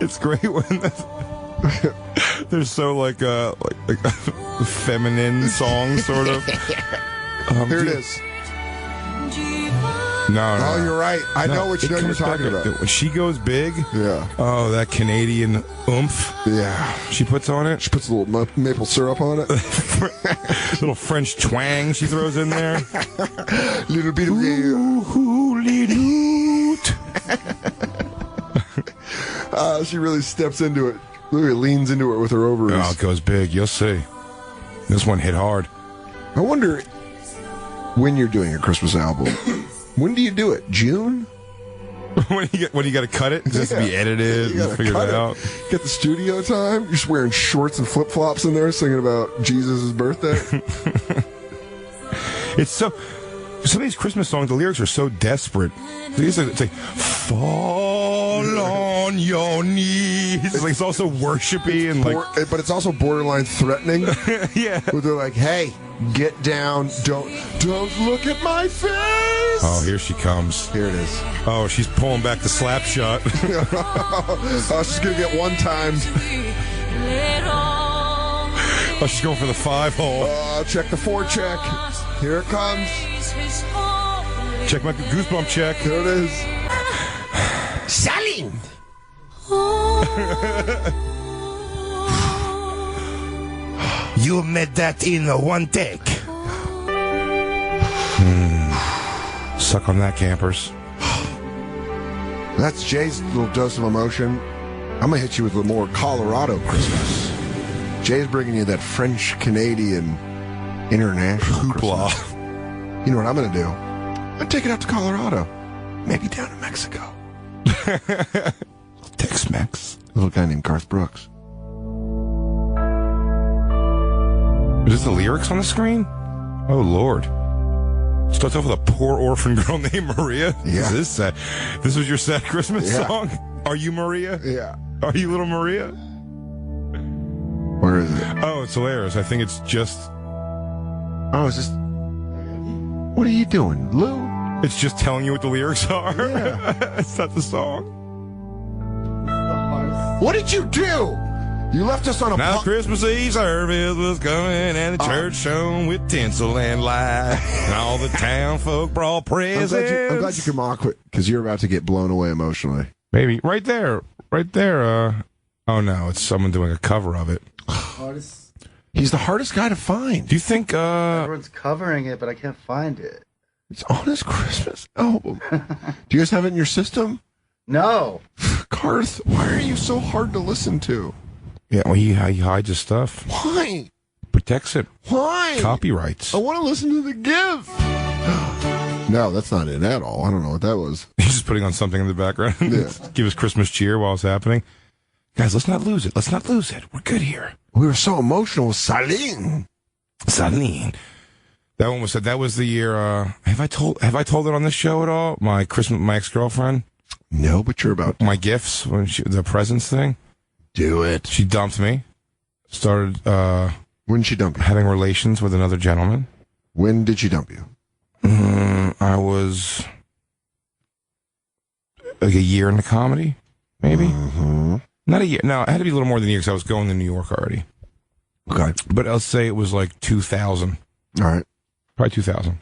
It's great when there's so like feminine song sort of. Here it is. No. Oh, you're right. I know what you're talking about. When she goes big, yeah. Oh, that Canadian oomph. Yeah. She puts on it. She puts a little maple syrup on it. Little French twang she throws in there. Little bit of she really steps into it. Really leans into it with her ovaries. Oh, it goes big. You'll see. This one hit hard. I wonder when you're doing a Christmas album. When do you do it? June? When you got to cut it? It has to be edited and figure it out. Get the studio time. You're just wearing shorts and flip flops in there, singing about Jesus' birthday. It's so. Some of these Christmas songs, the lyrics are so desperate. It's like, fall on your knees. It's also worshipy and but it's also borderline threatening. Yeah. Where they're like, hey, get down. Don't look at my face. Oh, here she comes. Here it is. Oh, she's pulling back the slap shot. Oh, she's going to get one time. Oh, she's going for the 5-hole. Check the 4-check. Here it comes. Check my goosebump check. There it is. Saline. You made that in one take. Suck on that, campers. That's Jay's little dose of emotion. I'm going to hit you with a more Colorado Christmas. Jay's bringing you that French, Canadian, international hoopla. Christmas. You know what I'm going to do? I'm going to take it out to Colorado. Maybe down to Mexico. Tex-Mex. Little guy named Garth Brooks. Is this the lyrics on the screen? Oh, Lord. Starts off with a poor orphan girl named Maria. Yeah. This is sad. This was your sad Christmas Yeah. song? Are you Maria? Yeah. Are you little Maria? Where is it? Oh, it's hilarious. I think it's just... Oh, is this... What are you doing, Lou? It's just telling you what the lyrics are. Yeah. It's not the song. What did you do? You left us on a... Now Christmas Eve service was coming, and the church shone with tinsel and light, and all the town folk brought presents. I'm glad you can mock it, because you're about to get blown away emotionally. Maybe. Right there. Oh, no. It's someone doing a cover of it. He's the hardest guy to find. Do you think... Everyone's covering it, but I can't find it. It's on his Christmas album. Do you guys have it in your system? No. Garth, why are you so hard to listen to? Yeah, well, he hides his stuff. Why? Protects it. Why? Copyrights. I want to listen to the GIF. No, that's not it at all. I don't know what that was. He's just putting on something in the background. Yeah. Give us Christmas cheer while it's happening. Guys, let's not lose it. We're good here. We were so emotional with Saline. Saline. That one was that was the year. Have I told it on this show at all? My ex-girlfriend. No, but you're about to. My gifts the presents thing. Do it. She dumped me. Started. When did she dump you? Having relations with another gentleman. When did she dump you? I was like a year into comedy, maybe. Mm-hmm. Not a year. No, it had to be a little more than a year because I was going to New York already. Okay. But I'll say it was like 2000. All right. Probably 2000.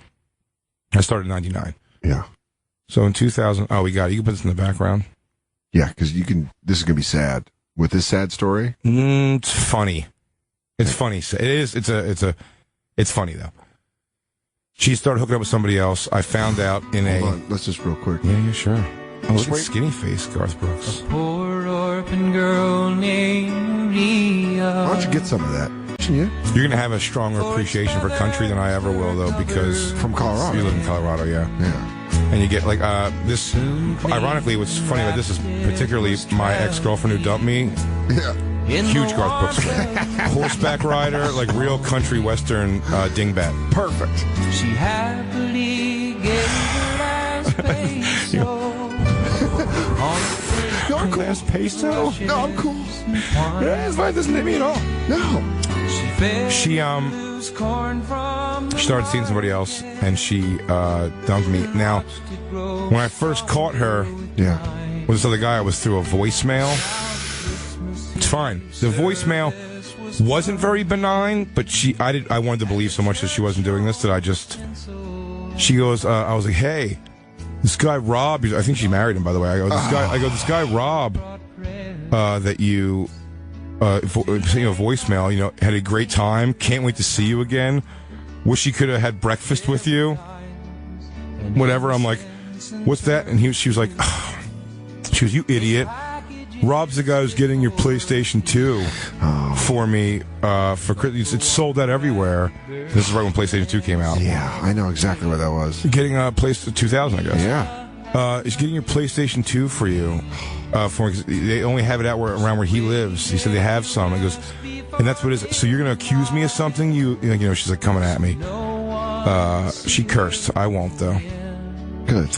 I started in 99. Yeah. So in 2000, we got it. You can put this in the background. Yeah, because you can. This is gonna be sad. With this sad story. It's funny. It's funny. It is. It's funny though. She started hooking up with somebody else. I found out in Hold on. Let's just real quick. Yeah, sure. Oh, look at wait. skinny face, Garth Brooks. Poor orphan girl named Maria. Why don't you get some of that? Yeah. You're gonna have a stronger appreciation for country than I ever will, though, because From Colorado. you live in Colorado, yeah. Yeah. And you get like this. Ironically, what's funny about this is particularly my ex-girlfriend who dumped me. Yeah. Huge Garth Brooks fan. Horseback rider, like real country western dingbat. Perfect. She happily gave her last peso. No, I'm cool. Last peso? No, I'm cool. Yeah, it's fine. It doesn't hit me at all. No. She started seeing somebody else, and she dumped me. Now, when I first caught her, Yeah. with this other guy, I was through a voicemail. It's fine. The voicemail wasn't very benign, but I wanted to believe so much that she wasn't doing this that she goes, I was like, hey, this guy Rob, I think she married him, by the way. I go, this guy Rob, that you, voicemail, had a great time. Can't wait to see you again. Wish he could have had breakfast with you. Whatever. I'm like, what's that? And she was like, she was, you idiot. Rob's the guy who's getting your PlayStation 2 for me for Christmas. It's sold out everywhere. This is right when PlayStation 2 came out. Yeah, I know exactly where that was. Getting a PlayStation 2000, I guess. Yeah. He's getting your PlayStation 2 for you. They only have it out around where he lives. He said they have some. He goes, and that's what it is. So you're going to accuse me of something? She's like coming at me. She cursed. I won't, though. Good.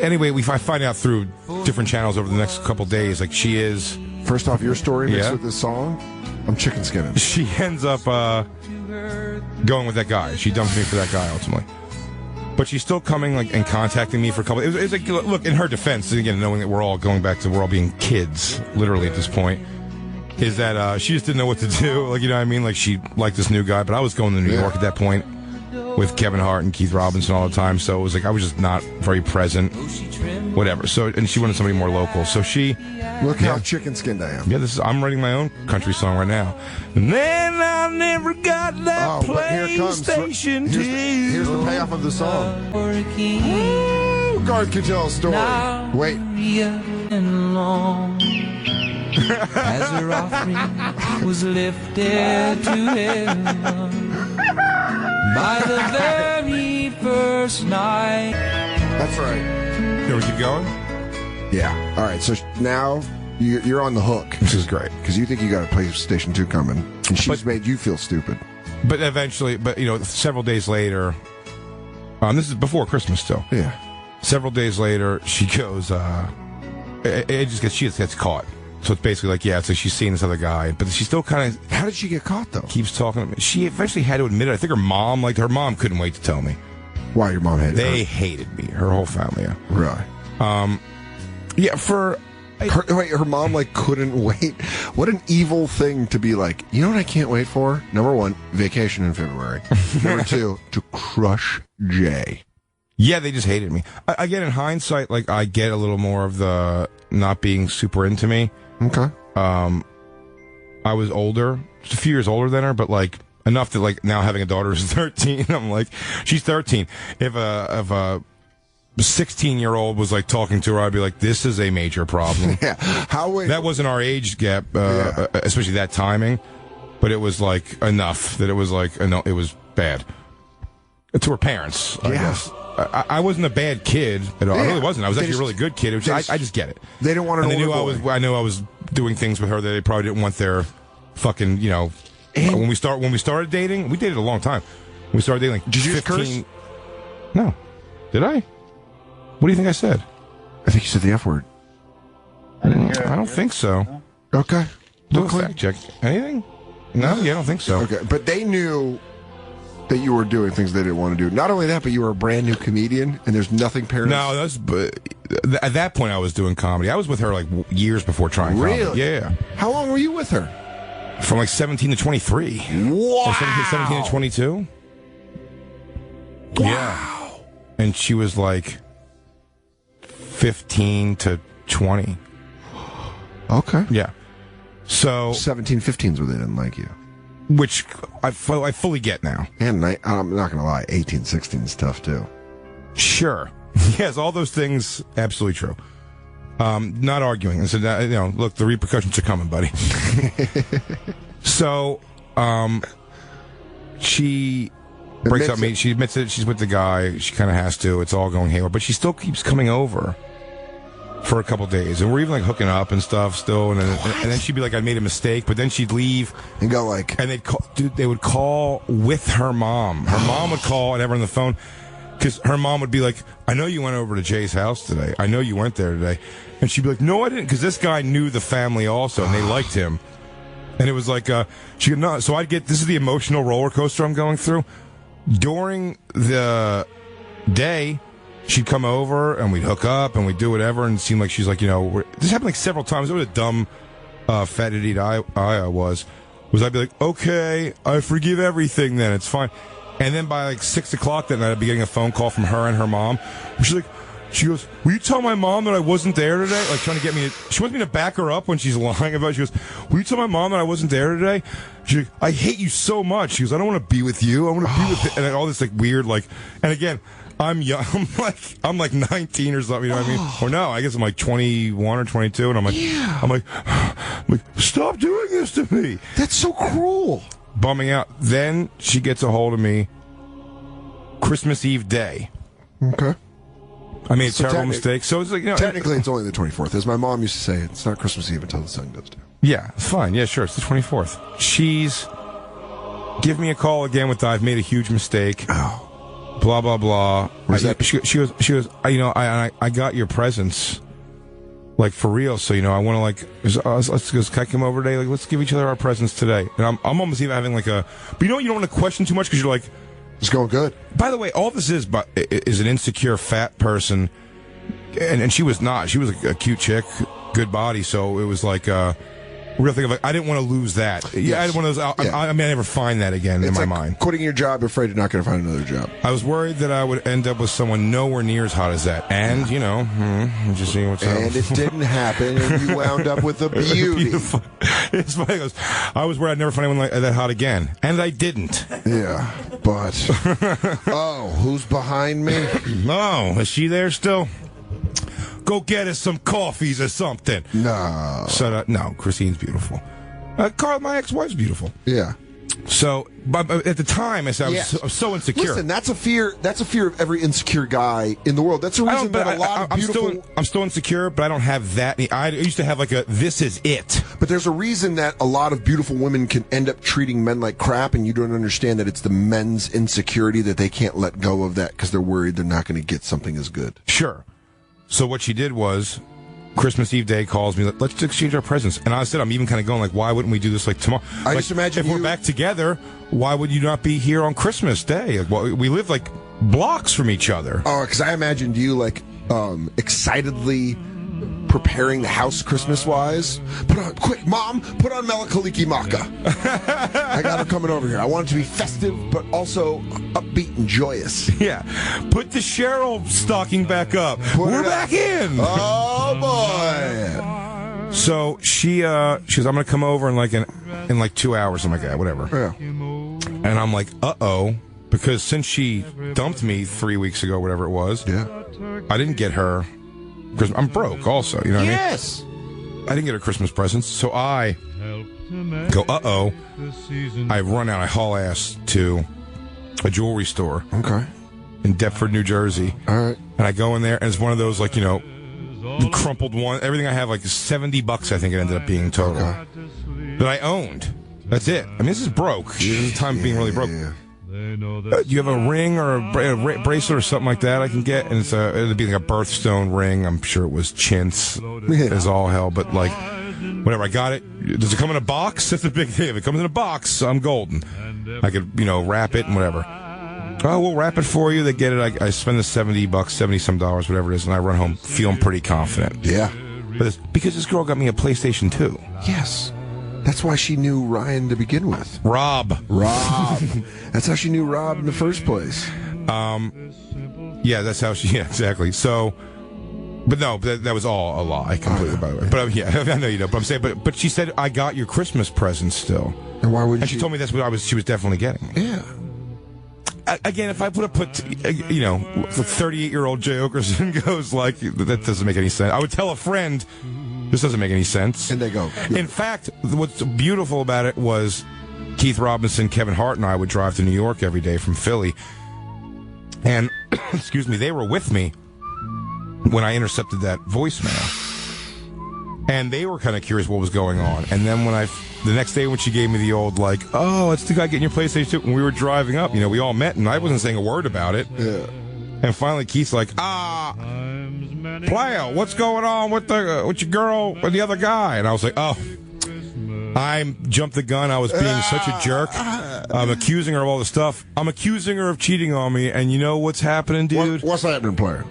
Anyway, I find out through different channels over the next couple days, like she is. First off, your story mixed with this song, I'm chicken skinning. She ends up going with that guy. She dumps me for that guy ultimately, but she's still coming and contacting me for a couple. It's like, look, in her defense, again, knowing that we're all being kids, literally at this point, is that she just didn't know what to do. Like, you know what I mean? Like, she liked this new guy, but I was going to New York at that point with Kevin Hart and Keith Robinson all the time, so it was like I was just not very present. Whatever. So, and she wanted somebody more local. So she. Look how chicken skinned I am. Yeah, I'm writing my own country song right now. And then I never got that PlayStation 2. Here's the payoff of the song. Ooh, Garth can tell a story. Wait. As her offering was lifted to heaven by the very first night. That's right. Here we keep going? Yeah. All right. So now you're on the hook. This is great. Because you think you got a PlayStation 2 coming, and she's made you feel stupid. But eventually, several days later, this is before Christmas still. Yeah. Several days later, she goes, she gets caught. So it's basically like, it's like she's seeing this other guy, but she still kind of. How did she get caught though? Keeps talking to me. She eventually had to admit it. I think her mom couldn't wait to tell me. Why your mom hated her? They hated me. Her whole family. Yeah. Really? Her mom couldn't wait. What an evil thing to be like. You know what I can't wait for? Number one, vacation in February. Number two, to crush Jay. Yeah, they just hated me. Again, in hindsight, I get a little more of the not being super into me. Okay. I was older, just a few years older than her, but enough that now having a daughter who's 13, I'm like, she's 13. If a 16-year-old was talking to her, I'd be like, this is a major problem. Yeah. That wasn't our age gap, especially that timing, but it was enough that it was it was bad. To her parents, I guess. I wasn't a bad kid at all. I really wasn't. I was actually a really good kid. I just get it. They didn't want to know. I knew I was doing things with her that they probably didn't want their fucking, when we started dating, we dated a long time. We started dating like Did you 15. curse? No. Did I? What do you think I said? I think you said the F word. I didn't hear it. I don't think so. Okay. Do a fact check. Anything? No, yeah, I don't think so. Okay, but they knew that you were doing things they didn't want to do. Not only that, but you were a brand new comedian, and there's nothing parents... No, at that point I was doing comedy. I was with her like years before trying comedy. Really? Yeah. How long were you with her? From like 17 to 23. Wow. Or 17 to 22. Wow. Yeah. And she was like 15 to 20. Okay. Yeah. So 17, 15s where they didn't like you. which I fully get now. And I'm not going to lie, 18, 16 is tough too. Sure. Yes, all those things, absolutely true. Not arguing. I said, look, the repercussions are coming, buddy. So, she breaks up me. She admits that she's with the guy. She kind of has to. It's all going haywire. But she still keeps coming over for a couple days. And we're even like hooking up and stuff still. And then she'd be like, I made a mistake. But then she'd leave. And go like... And they would call with her mom. Her mom would call and have her on the phone. Because her mom would be like, I know you went over to Jay's house today. I know you went there today. And she'd be like, no, I didn't. Because this guy knew the family also, and they liked him. And it was like, she goes, no. So I'd get, this is the emotional roller coaster I'm going through. During the day, she'd come over, and we'd hook up, and we'd do whatever, and it seemed like she's like, this happened like several times. It was a dumb, fat idiot I was I'd be like, okay, I forgive everything then. It's fine. And then by like 6 o'clock that night, I'd be getting a phone call from her and her mom. She goes, will you tell my mom that I wasn't there today? Like trying to get me she wants me to back her up when she's lying about it. She goes, will you tell my mom that I wasn't there today? She's like, I hate you so much. She goes, I don't want to be with you. I want to be with and all this like weird and again, I'm young. I'm like 19 or something, you know what I mean? Or no, I guess I'm like 21 or 22 and I'm like, stop doing this to me. That's so cruel. Bumming out. Then she gets a hold of me Christmas Eve day. Okay. I made a terrible mistake. So it's like, technically, it's only the 24th. As my mom used to say, it's not Christmas Eve until the sun goes down. Yeah, it's fine. Yeah, sure. It's the 24th. She's give me a call again with I've made a huge mistake. Oh. Blah, blah, blah. She goes, I got your presents. Like, for real, so, I want to, can I come over today? Like, let's give each other our presents today. And I'm almost even having, like, but you don't want to question too much because you're like... It's going good. By the way, all this is an insecure fat person, and she was not. She was a cute chick, good body, so it was like... real thing of like, I didn't want to lose that. Yes. Yeah, I had one of those. I never find that again in my mind. Quitting your job, you're afraid you're not going to find another job. I was worried that I would end up with someone nowhere near as hot as that. And, just seeing what's up. And it didn't happen, and you wound up with a beauty. It's funny. I was worried I'd never find anyone that hot again. And I didn't. Yeah, but... who's behind me? Oh, is she there still? Go get us some coffees or something. No. So, no, Christine's beautiful. Carl, my ex-wife's beautiful. Yeah. So, but at the time, I said I was so insecure. Listen, that's a fear of every insecure guy in the world. That's a reason that a lot of beautiful... I'm still insecure, but I don't have that. I used to have like this is it. But there's a reason that a lot of beautiful women can end up treating men like crap, and you don't understand that it's the men's insecurity that they can't let go of that because they're worried they're not going to get something as good. Sure. So what she did was, Christmas Eve day calls me, like, let's exchange our presents. And I said, I'm even kind of going, like, why wouldn't we do this, like, tomorrow? I just imagine if we're back together, why would you not be here on Christmas Day? Like, well, we live, like, blocks from each other. Oh, because I imagined you, like, excitedly preparing the house Christmas-wise. Quick, Mom, put on Melakaliki Maka. I got her coming over here. I want it to be festive, but also upbeat and joyous. Yeah. Put the Cheryl stocking back up. We're back in. Oh, boy. So she goes, I'm going to come over in like 2 hours, something like that, whatever. Yeah. And I'm like, uh-oh. Because since she dumped me 3 weeks ago, whatever it was, I didn't get her... Because I'm broke also, you know what yes. I mean? I didn't get her Christmas presents, so I go, uh-oh. I run out, I haul ass to a jewelry store. Okay. In Deptford, New Jersey. All right. And I go in there, and it's one of those, like, the crumpled one. Everything I have, like, $70, I think it ended up being total. Okay. That I owned. That's it. I mean, this is broke. This is the time being really broke. Do you have a ring or a bracelet or something like that I can get? And it'd be like a birthstone ring. I'm sure it was chintz as all hell, but like, whatever. I got it. Does it come in a box? That's a big thing. If it comes in a box, I'm golden. I could, wrap it and whatever. Oh, we'll wrap it for you. They get it. I spend the $70, $70-some, whatever it is, and I run home feeling pretty confident. Yeah. But it's because this girl got me a PlayStation 2. Yes. That's why she knew Ryan to begin with. Rob. That's how she knew Rob in the first place. Yeah, that's how she... Yeah, exactly. So... But no, that was all a lie, completely, by the way. But yeah, I know you know. But I'm saying, but she said, I got your Christmas present still. And why would she told me that's what she was definitely getting. Yeah. Again, if I would have put, 38-year-old Jay Okerson goes like, that doesn't make any sense. I would tell a friend, this doesn't make any sense. And they go. Yeah. In fact, what's beautiful about it was Keith Robinson, Kevin Hart, and I would drive to New York every day from Philly. And, excuse me, they were with me when I intercepted that voicemail. And they were kind of curious what was going on. And then the next day when she gave me the old, like, oh, it's the guy getting your PlayStation 2. When we were driving up, we all met, and I wasn't saying a word about it. Yeah. And finally Keith's like, player, what's going on with your girl and the other guy? And I was like, oh, I jumped the gun. I was being such a jerk. I'm accusing her of all this stuff. I'm accusing her of cheating on me. And you know what's happening, dude? What's happening, player?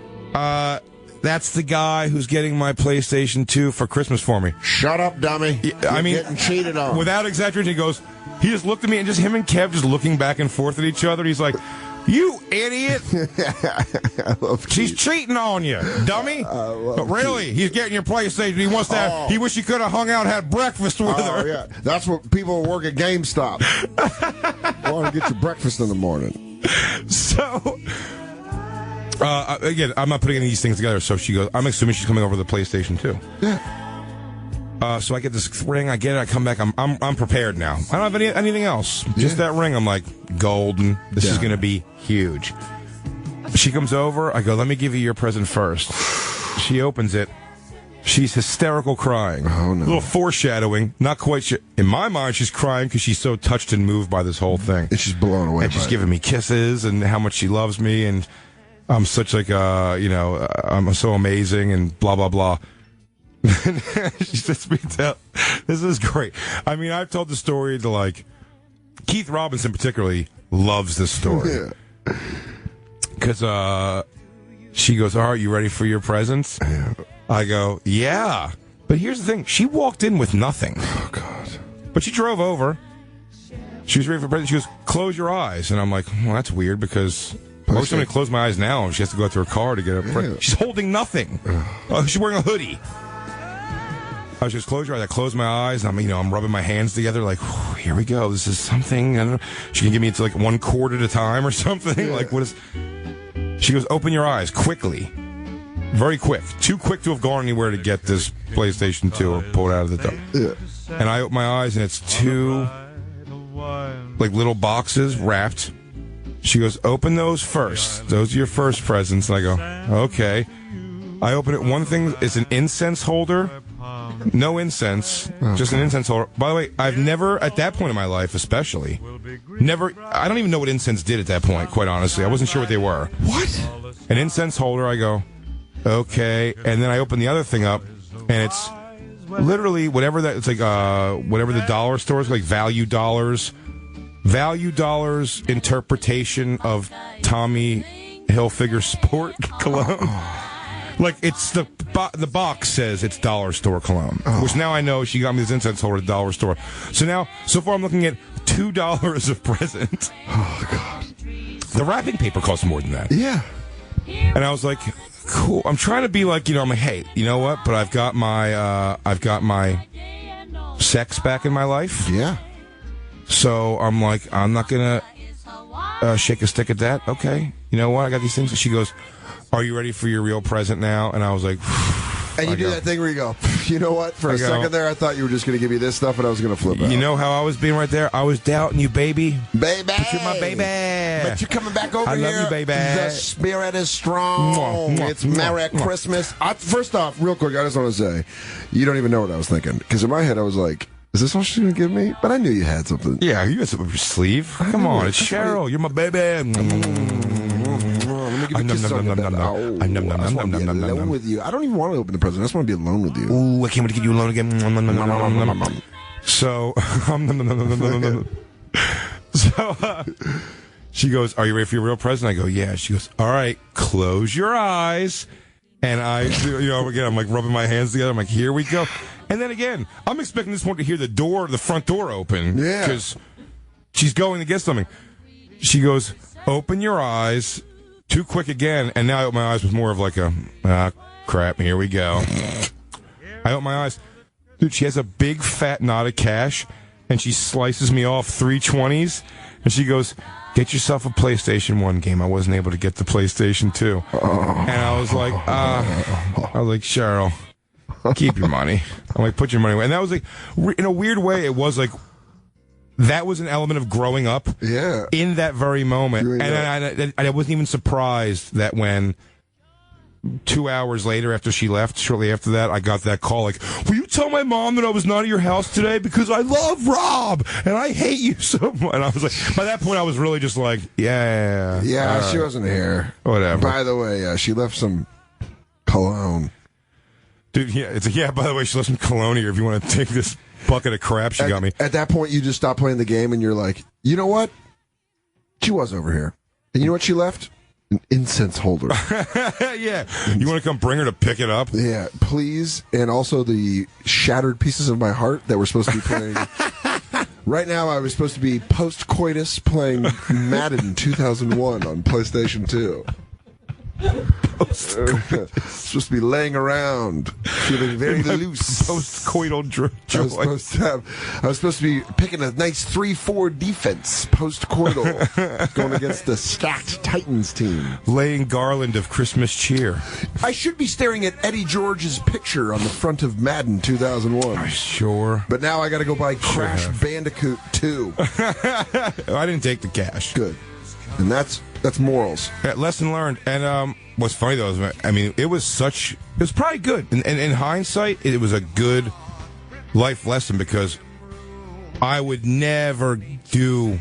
That's the guy who's getting my PlayStation 2 for Christmas for me. Shut up, dummy. I mean, getting cheated on. Without exaggeration, he just looked at me, and just him and Kev just looking back and forth at each other. He's like, you idiot. She's cheating on you, dummy. But really, he's getting your PlayStation. He wants that. He wish he could have hung out and had breakfast with her. Yeah. That's what people who work at GameStop want to get your breakfast in the morning. So... again, I'm not putting any of these things together, so she goes, I'm assuming she's coming over the PlayStation 2. Yeah. So I get this ring, I get it, I come back, I'm prepared now. I don't have anything else. Just that ring, I'm like, golden. This is going to be huge. She comes over, I go, let me give you your present first. She opens it. She's hysterical crying. Oh, no. A little foreshadowing. Not quite sure. In my mind, she's crying because she's so touched and moved by this whole thing. And she's blown away. And she's giving me kisses and how much she loves me, and I'm such like I'm so amazing and blah blah blah. She says me tell, this is great. I mean, I've told the story to like Keith Robinson particularly loves this story because she goes, "All right, you ready for your presents?" Yeah. I go, "Yeah." But here's the thing: she walked in with nothing. Oh God! But she drove over. She was ready for presents. She goes, "Close your eyes," and I'm like, "Well, that's weird because." Most of me close my eyes now, and she has to go out to her car to get up. She's holding nothing. She's wearing a hoodie. I just close your eyes. I close my eyes, and I'm rubbing my hands together, like, here we go. This is something. I don't know. She can give me like 1 quart at a time or something. Like, what is? She goes, open your eyes quickly, very quick, too quick to have gone anywhere to get this PlayStation 2 or pull it out of the door. Yeah. And I open my eyes, and it's 2 like little boxes wrapped. She goes, open those first. Those are your first presents. And I go, okay. I open it. One thing is an incense holder. No incense, just an incense holder. By the way, I've never, at that point in my life especially, I don't even know what incense did at that point, quite honestly. I wasn't sure what they were. What? An incense holder, I go, okay. And then I open the other thing up, and it's literally whatever that, it's like, whatever the dollar store is, like Value Dollars interpretation of Tommy Hilfiger Sport cologne. Like, it's the box says it's dollar store cologne, which now I know she got me this incense holder at the dollar store. So far I'm looking at $2 of present. Oh God! The wrapping paper costs more than that. Yeah. And I was like, cool. I'm trying to be like, I'm like, hey, you know what? But I've got my sex back in my life. Yeah. So I'm like, I'm not going to shake a stick at that. Okay. You know what? I got these things. And she goes, are you ready for your real present now? And I was like, and you do that thing where you go, you know what? For a second there, I thought you were just going to give me this stuff and I was going to flip out. You know how I was being right there? I was doubting you, baby. Baby. But you're my baby. But you're coming back over here. I love you, baby. The spirit is strong. Mwah, mwah, it's mwah, Merry Christmas. First off, real quick, I just want to say, you don't even know what I was thinking. Because in my head, I was like, Is this all she's going to give me? But I knew you had something. Yeah, you got something up your sleeve. Come on, it's Cheryl. You're my baby. Let me give you a kiss on the bed. Oh, I just want to be alone with you. I don't even want to open the present. I just want to be alone with you. Ooh, I can't wait to get you alone again. So, she goes, "Are you ready for your real present?" I go, "Yeah." She goes, "All right, close your eyes." And again, I'm like rubbing my hands together. I'm like, "Here we go." And then again, I'm expecting this one to hear the front door open. Yeah. Because she's going to get something. She goes, "Open your eyes." Too quick again. And now I open my eyes with more of like crap, here we go. I open my eyes. Dude, she has a big fat knot of cash, and she slices me off 3 20s, and she goes, "Get yourself a PlayStation 1 game." I wasn't able to get the PlayStation 2. And I was like, Cheryl, keep your money. I'm like, put your money away. And that was like, in a weird way, it was like, that was an element of growing up. Yeah. In that very moment. And I wasn't even surprised that when 2 hours later after she left, shortly after that, I got that call like, "Will you tell my mom that I was not at your house today because I love Rob and I hate you so much?" And I was like, by that point, I was really just like, yeah. Yeah, she wasn't here. Whatever. By the way, she left some cologne. Dude, yeah, by the way, she left some cologne here if you want to take this bucket of crap she got me. At that point, you just stop playing the game and you're like, you know what? She was over here. And you know what she left? An incense holder. Yeah. You want to come bring her to pick it up? Yeah, please. And also the shattered pieces of my heart that were supposed to be playing. Right now, I was supposed to be post-coitus playing Madden 2001 on PlayStation 2. Supposed to be laying around, feeling very loose. Post-coital joy. I was supposed to be picking a nice 3-4 defense post-coital, going against the stacked Titans team. Laying garland of Christmas cheer. I should be staring at Eddie George's picture on the front of Madden 2001. Sure. But now I got to go buy Crash Bandicoot 2. I didn't take the cash. Good. And that's morals. Yeah, lesson learned. And what's funny though is, I mean, it was probably good. And in hindsight, it was a good life lesson because I would never do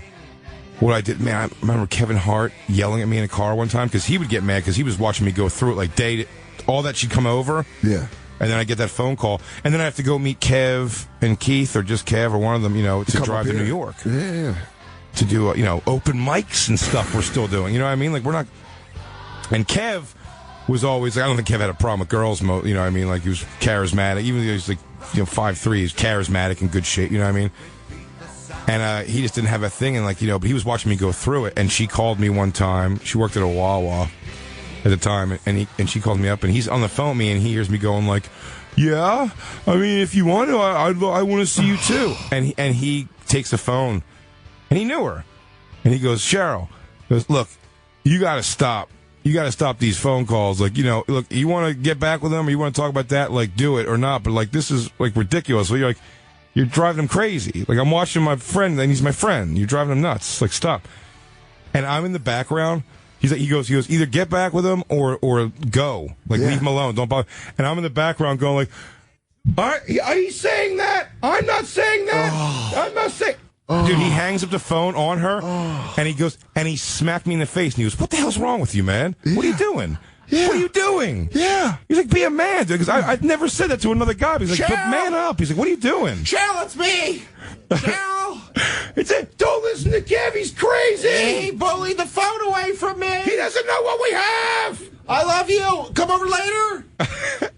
what I did. Man, I remember Kevin Hart yelling at me in a car one time because he would get mad because he was watching me go through it like all that she'd come over. Yeah. And then I get that phone call. And then I have to go meet Kev and Keith or just Kev or one of them, to drive to New York. Yeah. To do, open mics and stuff we're still doing. You know what I mean? Like, we're not... And Kev was always... I don't think Kev had a problem with girls, you know what I mean? Like, he was charismatic. Even though he was, 5'3", he's charismatic and good shape, you know what I mean? And he just didn't have a thing, and, but he was watching me go through it, and she called me one time. She worked at a Wawa at the time, and she called me up, and he's on the phone with me, and he hears me going, like, "Yeah? I mean, if you want to, I want to see you, too." And he takes the phone... And he knew her. And he goes, "Cheryl," "Look, you got to stop. You got to stop these phone calls. Look, you want to get back with them or you want to talk about that, do it or not. But, this is, ridiculous. So you're driving him crazy. I'm watching my friend, and he's my friend. You're driving him nuts. Stop." And I'm in the background. He goes, "Either get back with him or go. Leave him alone. Don't bother." And I'm in the background going, Are you saying that? I'm not saying that. I'm not saying... Oh. Dude, he hangs up the phone on her, and he goes, and he smacked me in the face, and he goes, "What the hell's wrong with you, man? Yeah. What are you doing? Yeah. What are you doing?" Yeah. He's like, "Be a man," dude, because I've never said that to another guy. He's like, "But man up." He's like, "What are you doing?" "Cheryl, it's me. Cheryl." Don't listen to Kev, he's crazy. He bullied the phone away from me. He doesn't know what we have. I love you. Come over later.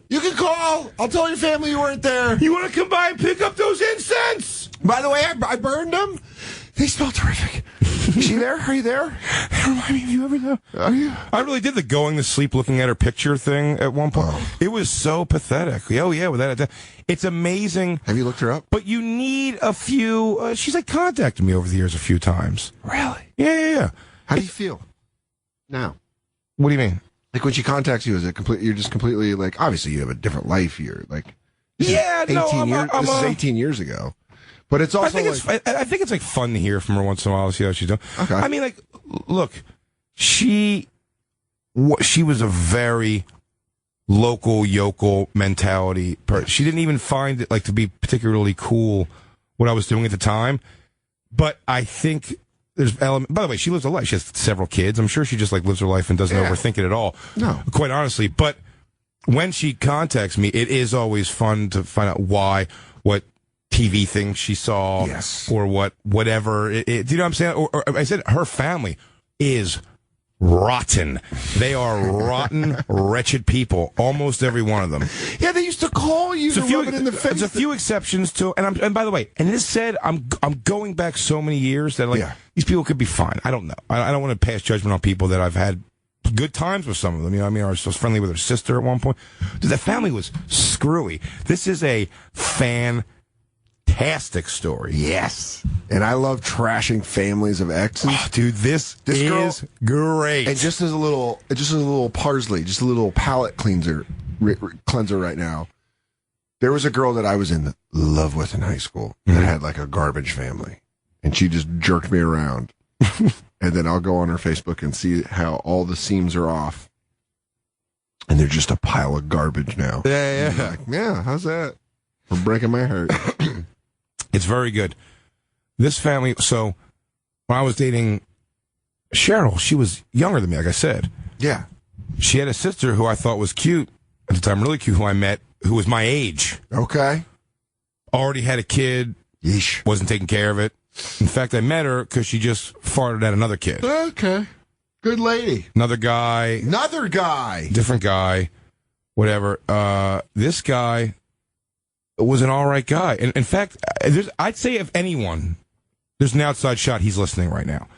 You can call. I'll tell your family you weren't there. You want to come by and pick up those incense? By the way, I burned them. They smell terrific. Is she there? Are you there? They remind me of you every time. Are you? I really did the going to sleep looking at her picture thing at one point. Oh. It was so pathetic. Oh, yeah, with that. It's amazing. Have you looked her up? But you need a few... she's contacted me over the years a few times. Really? Yeah. How do you feel now? What do you mean? When she contacts you, is it complete? You're just completely obviously you have a different life here. This is 18 years ago. But it's also I think it's fun to hear from her once in a while to see how she's doing. Okay. I mean, look, she was a very local yokel mentality. She didn't even find it to be particularly cool what I was doing at the time. But I think there's element. By the way, she lives a life. She has several kids. I'm sure she just like lives her life and doesn't overthink it at all. No, quite honestly. But when she contacts me, it is always fun to find out what TV thing she saw, or whatever. Do you know what I'm saying? Or I said her family is rotten. They are rotten, wretched people. Almost every one of them. Yeah, they used to call you to rub it in the face. There's a few exceptions to, and by the way, and this said, I'm going back so many years that these people could be fine. I don't know. I don't want to pass judgment on people that I've had good times with some of them. You know what I mean? I was friendly with her sister at one point. Dude, that family was screwy. This is a fantastic story. Yes. And I love trashing families of exes. Oh, dude, this is great. And just as a little parsley, just a little palate cleanser right now. There was a girl that I was in love with in high school that had like a garbage family. And she just jerked me around. And then I'll go on her Facebook and see how all the seams are off. And they're just a pile of garbage now. Yeah. Like, yeah, how's that? For breaking my heart. It's very good. This family, so when I was dating Cheryl, she was younger than me, like I said. Yeah. She had a sister who I thought was cute at the time, really cute, who I met, who was my age. Okay. Already had a kid. Yeesh. Wasn't taking care of it. In fact, I met her because she just farted at another kid. Okay. Good lady. Another guy. Different guy. Whatever. This guy was an all right guy. And in fact, I'd say if anyone, there's an outside shot, he's listening right now.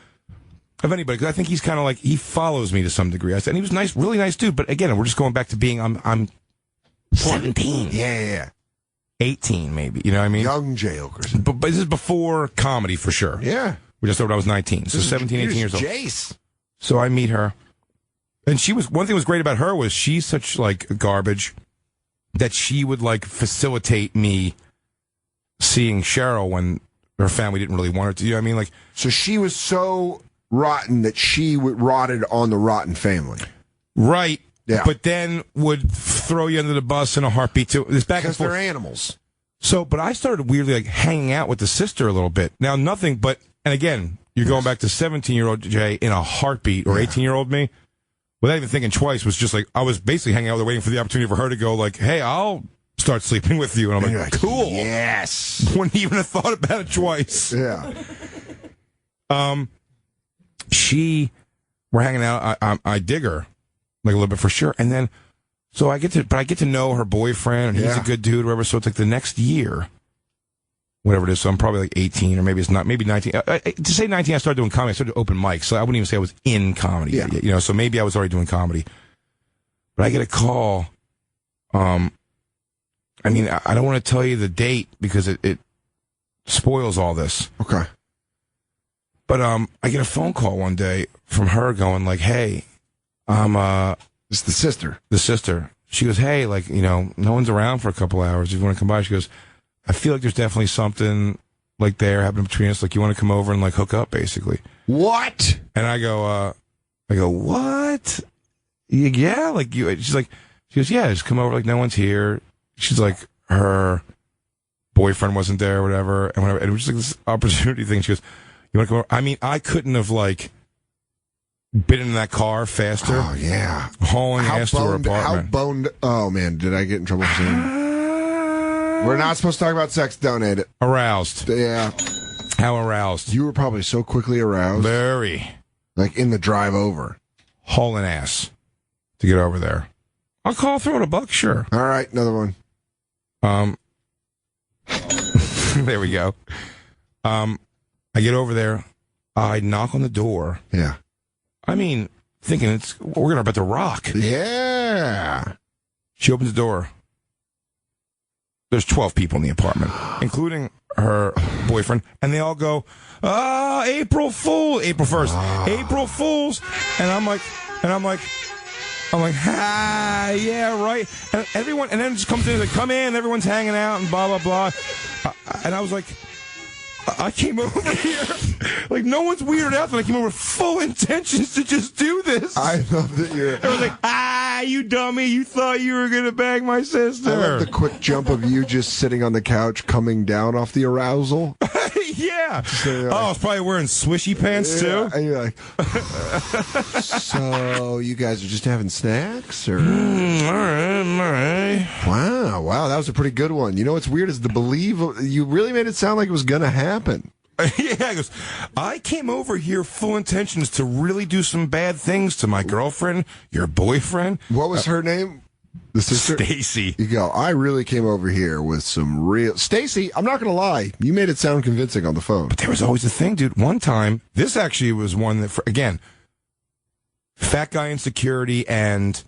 Of anybody, because I think he's kind of like, he follows me to some degree. And he was nice, really nice dude. But again, we're just going back to being, I'm 17. Yeah. 18, maybe. You know what I mean? Young Jay Okerson. But this is before comedy, for sure. Yeah. We just started when I was 19. So 17, 18 years old. Jace. So I meet her. And one thing that was great about her was she's such, like, garbage that she would, like, facilitate me seeing Cheryl when her family didn't really want her to. You know what I mean? Like, so she was so rotten that she rotted on the rotten family. Right. Yeah. But then would throw you under the bus in a heartbeat, too. This back and forth. Because they're animals. So, but I started weirdly, like, hanging out with the sister a little bit. Now, nothing but, and again, you're going back to 17-year-old Jay in a heartbeat, or 18-year-old me, without even thinking twice, was just like, I was basically hanging out with her, waiting for the opportunity for her to go, like, hey, I'll start sleeping with you. And I'm like, cool. Yes. Wouldn't even have thought about it twice. Yeah. We're hanging out. I dig her, like, a little bit for sure. And then, so I get to know her boyfriend, and he's a good dude, or whatever. So it's like the next year, whatever it is. So I'm probably like 18, or maybe it's not, maybe 19. To say 19, I started doing comedy. I started doing open mics. So I wouldn't even say I was in comedy yet, you know, so maybe I was already doing comedy. But I get a call. I mean, I don't want to tell you the date because it spoils all this. Okay. But I get a phone call one day from her going like, hey, it's the sister. The sister. She goes, hey, like, you know, no one's around for a couple hours. If you want to come by, she goes, I feel like there's definitely something like there happening between us. Like, you want to come over and like hook up, basically. What? And I go, what? Yeah, like you. She goes, yeah, just come over. Like, no one's here. She's like, her boyfriend wasn't there, or whatever, and whatever. And it was just like this opportunity thing. She goes, you want to come over? I mean, I couldn't have like been in that car faster. Oh yeah, hauling ass to her apartment. How boned? Oh man, did I get in trouble for saying? We're not supposed to talk about sex. Donate it. Aroused. Yeah. How aroused? You were probably so quickly aroused. Very. Like in the drive over. Hauling ass to get over there. I'll call throw it $1, sure. All right, another one. There we go. I get over there. I knock on the door. Yeah. I mean, thinking we're about to rock. Yeah. She opens the door. There's 12 people in the apartment, including her boyfriend, and they all go, April 1st, April Fools. And I'm like, yeah, right. And everyone, and then it just comes in, like, come in, everyone's hanging out and blah, blah, blah. And I was like, I came over here, like, no one's weirded out that I came over with full intentions to just do this. I love that you're... I was like, you dummy. You thought you were going to bang my sister. I love the quick jump of you just sitting on the couch coming down off the arousal. Yeah. So, I was probably wearing swishy pants, too. And you're like, so you guys are just having snacks? Or? All right. Wow, that was a pretty good one. You know what's weird is you really made it sound like it was going to happen. Yeah, he goes, I came over here full intentions to really do some bad things to my girlfriend, your boyfriend. What was her name? The sister? Stacy. You go, I really came over here with some real... Stacy, I'm not going to lie. You made it sound convincing on the phone. But there was always a thing, dude. One time, this actually was one that, again, fat guy insecurity and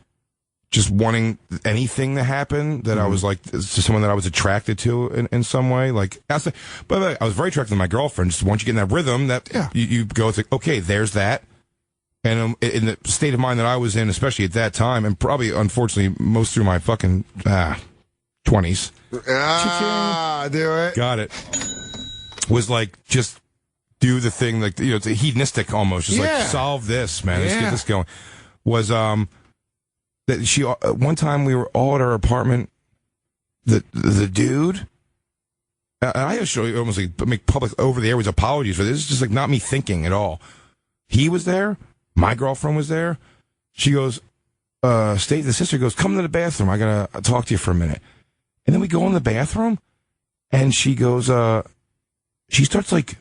just wanting anything to happen that I was like, to someone that I was attracted to in some way. Like, by the way, I was very attracted to my girlfriend. Just once you get in that rhythm, that you go, it's like, okay, there's that. And in the state of mind that I was in, especially at that time, and probably, unfortunately, most through my fucking 20s. Do it. Got it. Was like, just do the thing, like, you know, it's a hedonistic almost. Just like, solve this, man. Let's get this going. Was, that she, one time we were all at our apartment, the dude, I actually almost like make public over the airways apologies for this. It's just like not me thinking at all. He was there. My girlfriend was there. She goes, the sister goes, come to the bathroom. I gotta talk to you for a minute. And then we go in the bathroom and she goes, she starts like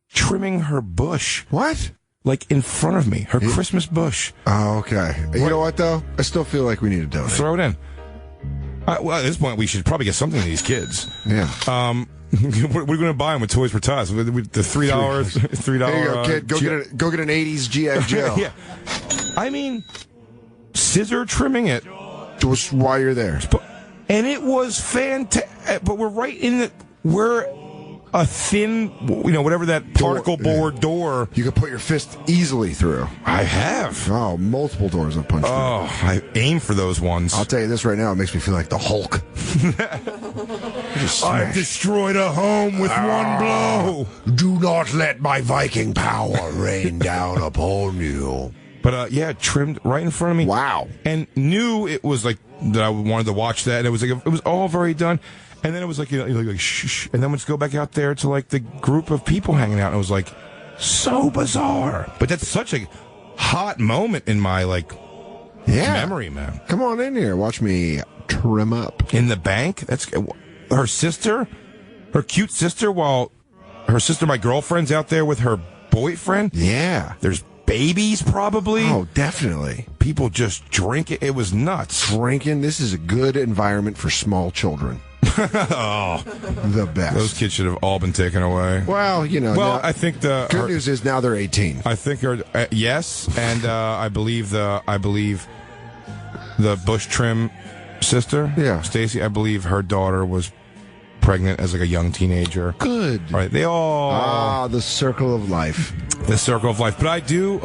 trimming her bush. What? Like in front of me, her Christmas bush. Oh, okay. You know what, though? I still feel like we need to donate. Throw it in. Well, at this point, we should probably get something to these kids. Yeah. We're going to buy them with Toys for Tots. The $3. $3. There you go, kid. Go get an 80s G.I. Joe. Yeah. I mean, scissor trimming it. Just while you're there. And it was fantastic. But we're right in the... We're a thin, you know, whatever that particle board door. You can put your fist easily through. I have. Oh, multiple doors I've punched through. I aim for those ones. I'll tell you this right now, it makes me feel like the Hulk. I've destroyed a home with one blow. Do not let my Viking power rain down upon you. But, trimmed right in front of me. Wow. And knew it was like that I wanted to watch that. And it was like, it was all very done. And then it was like, you know, like shh. And then let's go back out there to like the group of people hanging out. And it was like so bizarre. But that's such a hot moment in my like memory, man. Come on in here. Watch me trim up. In the bank? That's her sister, her cute sister, while her sister, my girlfriend's out there with her boyfriend. Yeah. There's babies probably. Oh, definitely. People just drink it. It was nuts. Drinking. This is a good environment for small children. Oh, the best. Those kids should have all been taken away. Well, you know. Well, now, I think the good news is now they're 18. I think yes, and I believe the bush trim sister, Stacy. I believe her daughter was pregnant as like a young teenager. Good. All right, they all the circle of life. The circle of life. But I do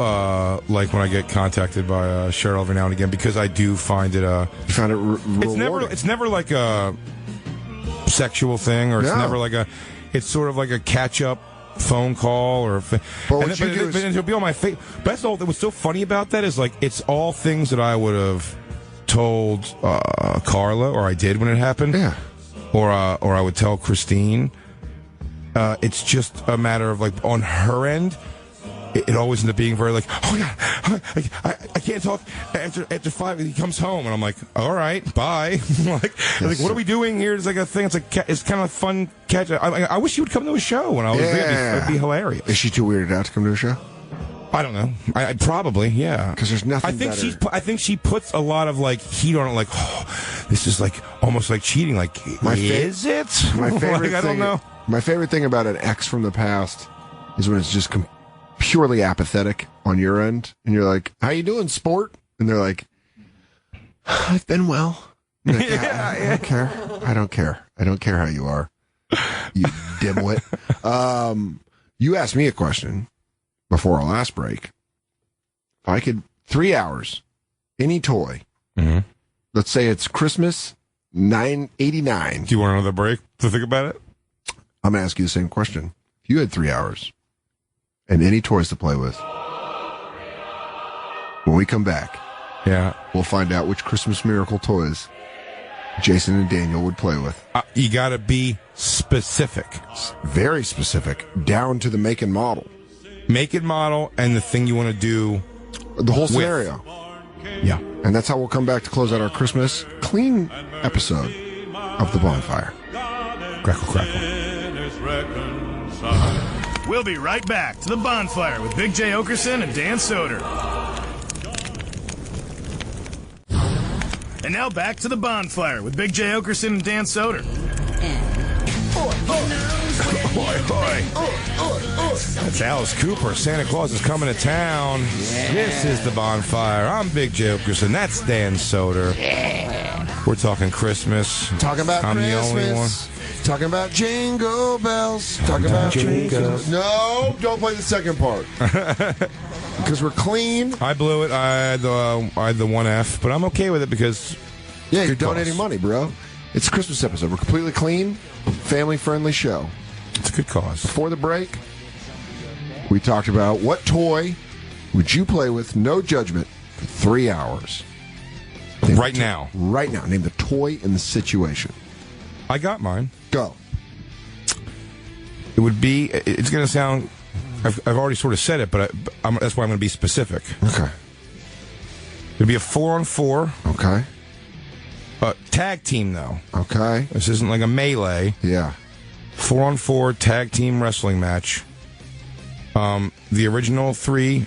like when I get contacted by Cheryl every now and again because I do find it. You find it rewarding. It's never like a sexual thing, or it's never like a. It's sort of like a catch up phone call or. But it'll be on my face. But that's all. What's so funny about that is like it's all things that I would have told Carla, or I did when it happened. Yeah. Or I would tell Christine. It's just a matter of like on her end. It always ends up being very like, oh yeah, I can't talk after 5. He comes home and I'm like, all right, bye. like what are we doing here? It's like a thing. It's like it's kind of a fun catch. I wish you would come to a show when I was there. It'd be hilarious. Is she too weirded out to come to a show? I don't know. I probably, yeah. Because there's nothing. I think she puts a lot of like heat on it. Like, oh, this is like almost like cheating. Like, is it? My favorite. I don't know. My favorite thing about an ex from the past is when it's just purely apathetic on your end, and you're like, "How you doing, sport?" And they're like, "I've been well." Like, I don't care. I don't care how you are, you dimwit. You asked me a question before our last break. If I could 3 hours, any toy. Mm-hmm. Let's say it's Christmas 989. Do you want another break to think about it? I'm going to ask you the same question. If you had 3 hours and any toys to play with, when we come back, Yeah. We'll find out which Christmas miracle toys Jason and Daniel would play with. You got to be specific. Very specific, down to the make and model. Make it, model, and the thing you want to do. The whole scenario. Yeah. And that's how we'll come back to close out our Christmas clean episode of The Bonfire. Crackle, crackle. We'll be right back to The Bonfire with Big J. Okerson and Dan Soder. And now back to The Bonfire with Big J. Okerson and Dan Soder. That's Alice Cooper. Santa Claus is coming to town. This is The Bonfire. I'm Big J. Okerson. That's Dan Soder. We're talking Christmas. Talking about I'm Christmas. the only one. Talking about jingle bells. Talking about jingle. No, don't play the second part. Because we're clean. I blew it. I had the 1F, but I'm okay with it because you're good donating cause. money, bro. It's a Christmas episode. We're completely clean, family-friendly show. It's a good cause. Before the break, we talked about what toy would you play with, no judgment, for 3 hours. Right now. Right now. Name the toy and the situation. I got mine. Go. It would be, it's going to sound, I've already sort of said it, but that's why I'm going to be specific. Okay. It would be a 4-on-4. Okay. Tag team, though. Okay. This isn't like a melee. Yeah. 4-on-4 tag team wrestling match. The original 3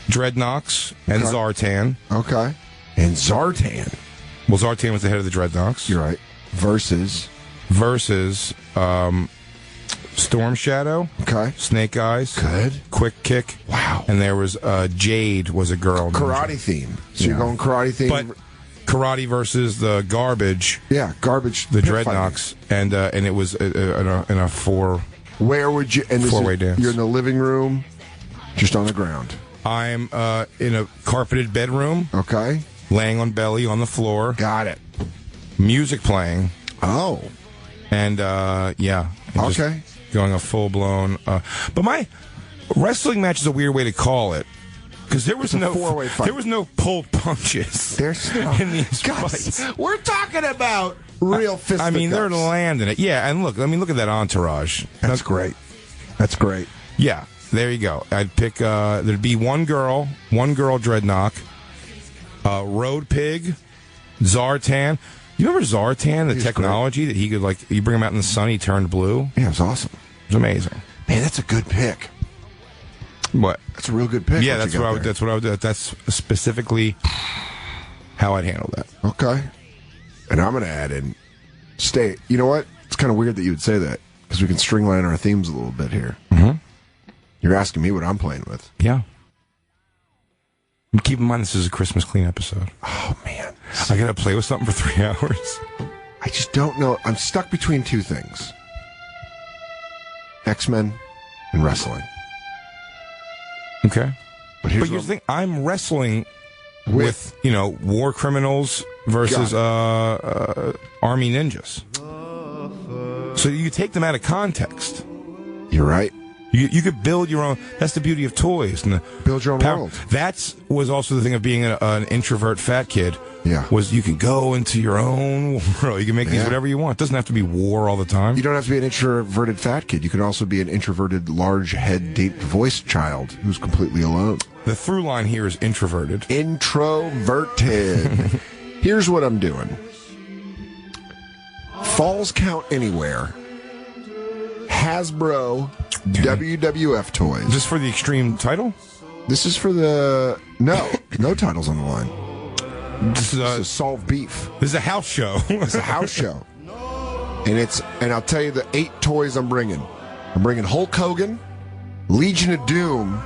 Dreadnoks and Zartan. Okay. And Zartan. Well, Zartan was the head of the Dreadnoks. You're right. Versus Storm Shadow. Okay. Snake Eyes. Good. Quick Kick. Wow. And there was Jade was a girl. Karate theme. So you're going karate theme. But karate versus the garbage. Yeah, garbage. The Dreadnoks. And it was in a 4. Where would you? And 4-way dance. You're in the living room, just on the ground. I'm in a carpeted bedroom. Okay. Laying on belly on the floor. Got it. Music playing. Oh. And yeah. And okay. Going a full blown. But my wrestling match is a weird way to call it because there was no 4-way fight. There was no pulled punches. There's in these fights. We're talking about real fisticuffs. I mean, they're landing it. Yeah, and look. I mean, look at that entourage. That's great. That's great. Yeah. There you go. I'd pick. There'd be one girl Dreadnought, Road Pig, Zartan. You remember Zartan, the technology that he could you bring him out in the sun, he turned blue. Yeah, it was awesome. It was amazing. Man, that's a good pick. What? That's a real good pick. Yeah, that's what I would. That's what I would do. That's specifically how I'd handle that. Okay. And I'm going to add in. You know what? It's kind of weird that you would say that because we can stringline our themes a little bit here. Mm-hmm. You're asking me what I'm playing with. Yeah. And keep in mind, this is a Christmas clean episode. Oh, man. I got to play with something for 3 hours. I just don't know. I'm stuck between two things. X-Men and wrestling. Okay. But here's the thing. I'm wrestling with war criminals versus army ninjas. So you take them out of context. You're right. You could build your own. That's the beauty of toys. And build your own world. That was also the thing of being an introvert fat kid. Yeah. Was you can go into your own world. You can make these whatever you want. It doesn't have to be war all the time. You don't have to be an introverted fat kid. You can also be an introverted, large head, deep voiced child who's completely alone. The through line here is introverted. Introverted. Here's what I'm doing. Falls Count Anywhere. Hasbro WWF toys. Is this for the extreme title? This is for the... No titles on the line. This is Solve Beef. This is a house show. It's a house show. And I'll tell you the 8 toys I'm bringing. I'm bringing Hulk Hogan, Legion of Doom,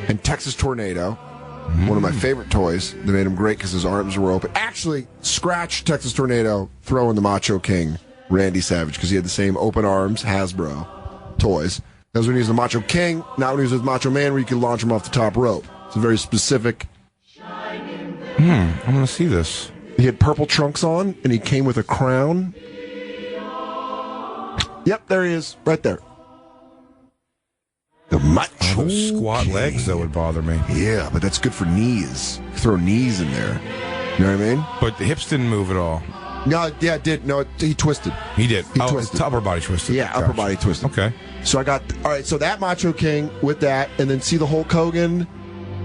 and Texas Tornado. One of my favorite toys. They made him great because his arms were open. Actually, scratch Texas Tornado, throw in the Macho King, Randy Savage, because he had the same open arms, Hasbro toys. That was when he was the Macho King, not when he was with Macho Man, where you could launch him off the top rope. It's a very specific... I'm going to see this. He had purple trunks on, and he came with a crown. Yep, there he is, right there. The macho. Those squat legs, though, would bother me. Yeah, but that's good for knees. Throw knees in there. You know what I mean? But the hips didn't move at all. No, yeah, it did. No, he twisted. He did. He twisted. Upper body twisted. Yeah, upper body twisted. Okay. So I got, all right, so that Macho King with that, and then see the Hulk Hogan?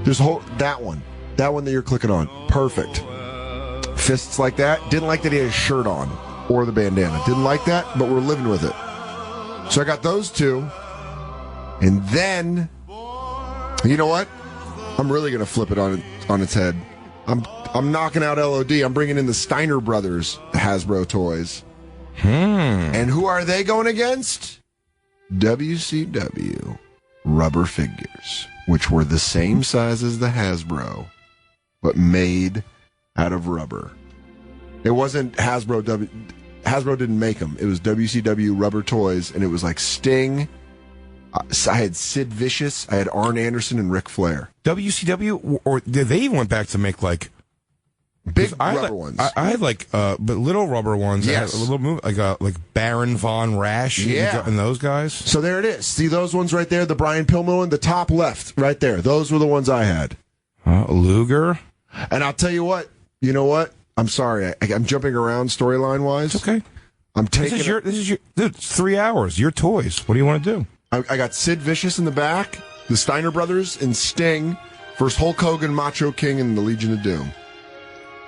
There's that one that you're clicking on. Perfect. Fists like that. Didn't like that he had his shirt on or the bandana. Didn't like that, but we're living with it. So I got those two. And then, you know what? I'm really going to flip it on its head. I'm knocking out LOD. I'm bringing in the Steiner Brothers Hasbro toys. And who are they going against? WCW rubber figures, which were the same size as the Hasbro, but made out of rubber. It wasn't Hasbro. Hasbro didn't make them. It was WCW rubber toys, and it was like Sting. I had Sid Vicious, I had Arn Anderson, and Ric Flair. WCW, or they even went back to make like big rubber ones. I had like, but little rubber ones. Yes. A little move, like Baron Von Rasch. Yeah. And those guys. So there it is. See those ones right there? The Brian Pillman one, the top left, right there. Those were the ones I had. Luger. And I'll tell you what. You know what? I'm sorry. I'm jumping around storyline wise. It's okay. I'm taking. This is your dude. It's 3 hours. Your toys. What do you want to do? I got Sid Vicious in the back, the Steiner Brothers, and Sting versus Hulk Hogan, Macho King, and the Legion of Doom.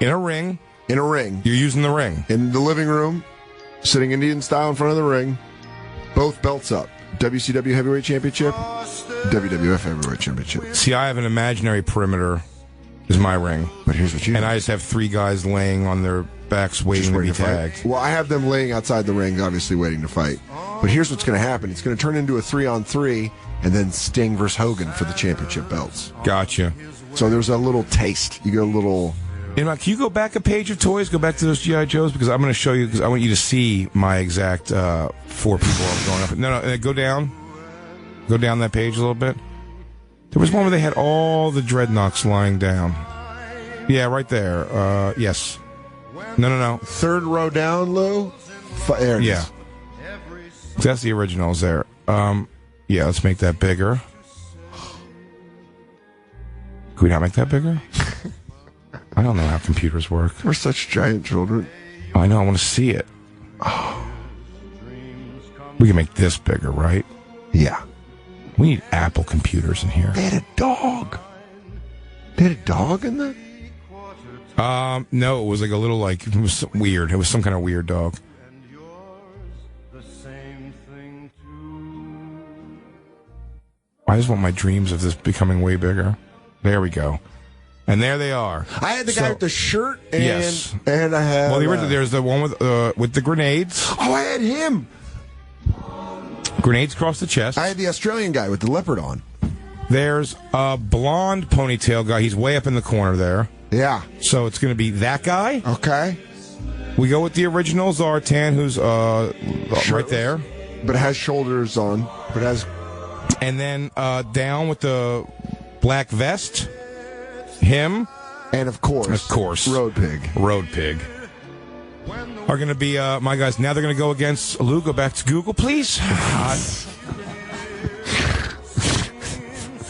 In a ring. In a ring. You're using the ring. In the living room, sitting Indian style in front of the ring. Both belts up. WCW Heavyweight Championship, WWF Heavyweight Championship. See, I have an imaginary perimeter is my ring. But here's what you And do. I just have 3 guys laying on their backs waiting to be tagged. Well, I have them laying outside the ring, obviously waiting to fight. But here's what's going to happen. It's going to turn into a 3-on-3, and then Sting versus Hogan for the championship belts. Gotcha. So there's a little taste. You get a little... Can you go back a page of toys? Go back to those G.I. Joes? Because I'm going to show you, because I want you to see my exact 4 people I'm going up. No, go down. Go down that page a little bit. There was one where they had all the dreadnoughts lying down. Yeah, right there. Yes. No. Third row down, Lou. There it is. That's the originals there. Yeah, let's make that bigger. Could we not make that bigger? I don't know how computers work. We're such giant children. I know, I want to see it. We can make this bigger, right? Yeah. We need Apple computers in here. They had a dog. They had a dog in there? No, it was like a little, it was weird. It was some kind of weird dog. I just want my dreams of this becoming way bigger. There we go. And there they are. I had the guy with the shirt, and yes. And I had... Well, the original, there's the one with the grenades. Oh, I had him. Grenades across the chest. I had the Australian guy with the leopard on. There's a blonde ponytail guy. He's way up in the corner there. Yeah. So it's going to be that guy. Okay. We go with the original Zartan, who's right there. But has shoulders on. But has... And then down with the black vest, him. And of course. Road Pig. Are going to be my guys. Now they're going to go against Lou. Go back to Google, please.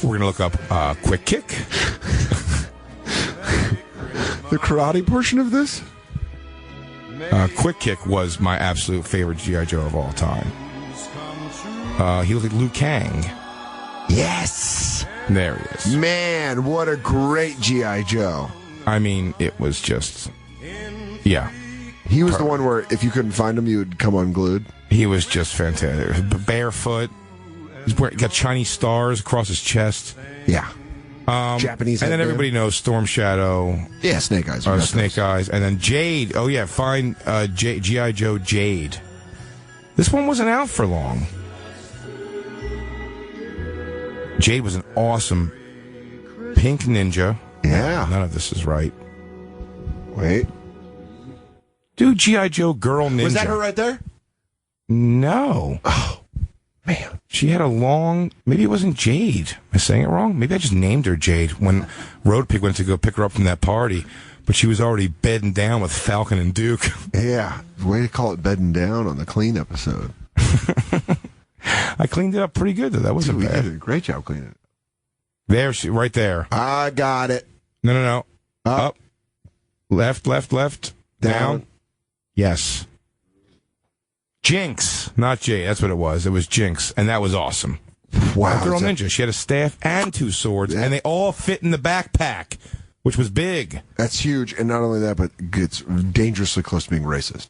We're going to look up Quick Kick. The karate portion of this? Quick Kick was my absolute favorite G.I. Joe of all time. He looked like Liu Kang. Yes! There he is. Man, what a great G.I. Joe. I mean, it was just... Yeah. He was the one where if you couldn't find him, you would come unglued. He was just fantastic. Barefoot. He got Chinese stars across his chest. Yeah. Japanese. And then everybody knows Storm Shadow. Yeah, Snake Eyes. Snake Eyes. And then Jade. Oh, yeah, find G.I. Joe Jade. This one wasn't out for long. Jade was an awesome pink ninja. Yeah. None of this is right. Wait. Dude, G.I. Joe Girl Ninja. Was that her right there? No. Oh, man. She had a long... Maybe it wasn't Jade. Am I saying it wrong? Maybe I just named her Jade when Road Pig went to go pick her up from that party. But she was already bedding down with Falcon and Duke. Yeah. Way to call it bedding down on the clean episode. I cleaned it up pretty good, though. That wasn't Dude, bad. you did a great job cleaning it. There, right there. I got it. No. Up. Left. Down. Yes. Jinx. Not Jay. That's what it was. It was Jinx. And that was awesome. Wow. Girl Ninja. She had a staff and 2 swords, and they all fit in the backpack, which was big. That's huge. And not only that, but it's dangerously close to being racist.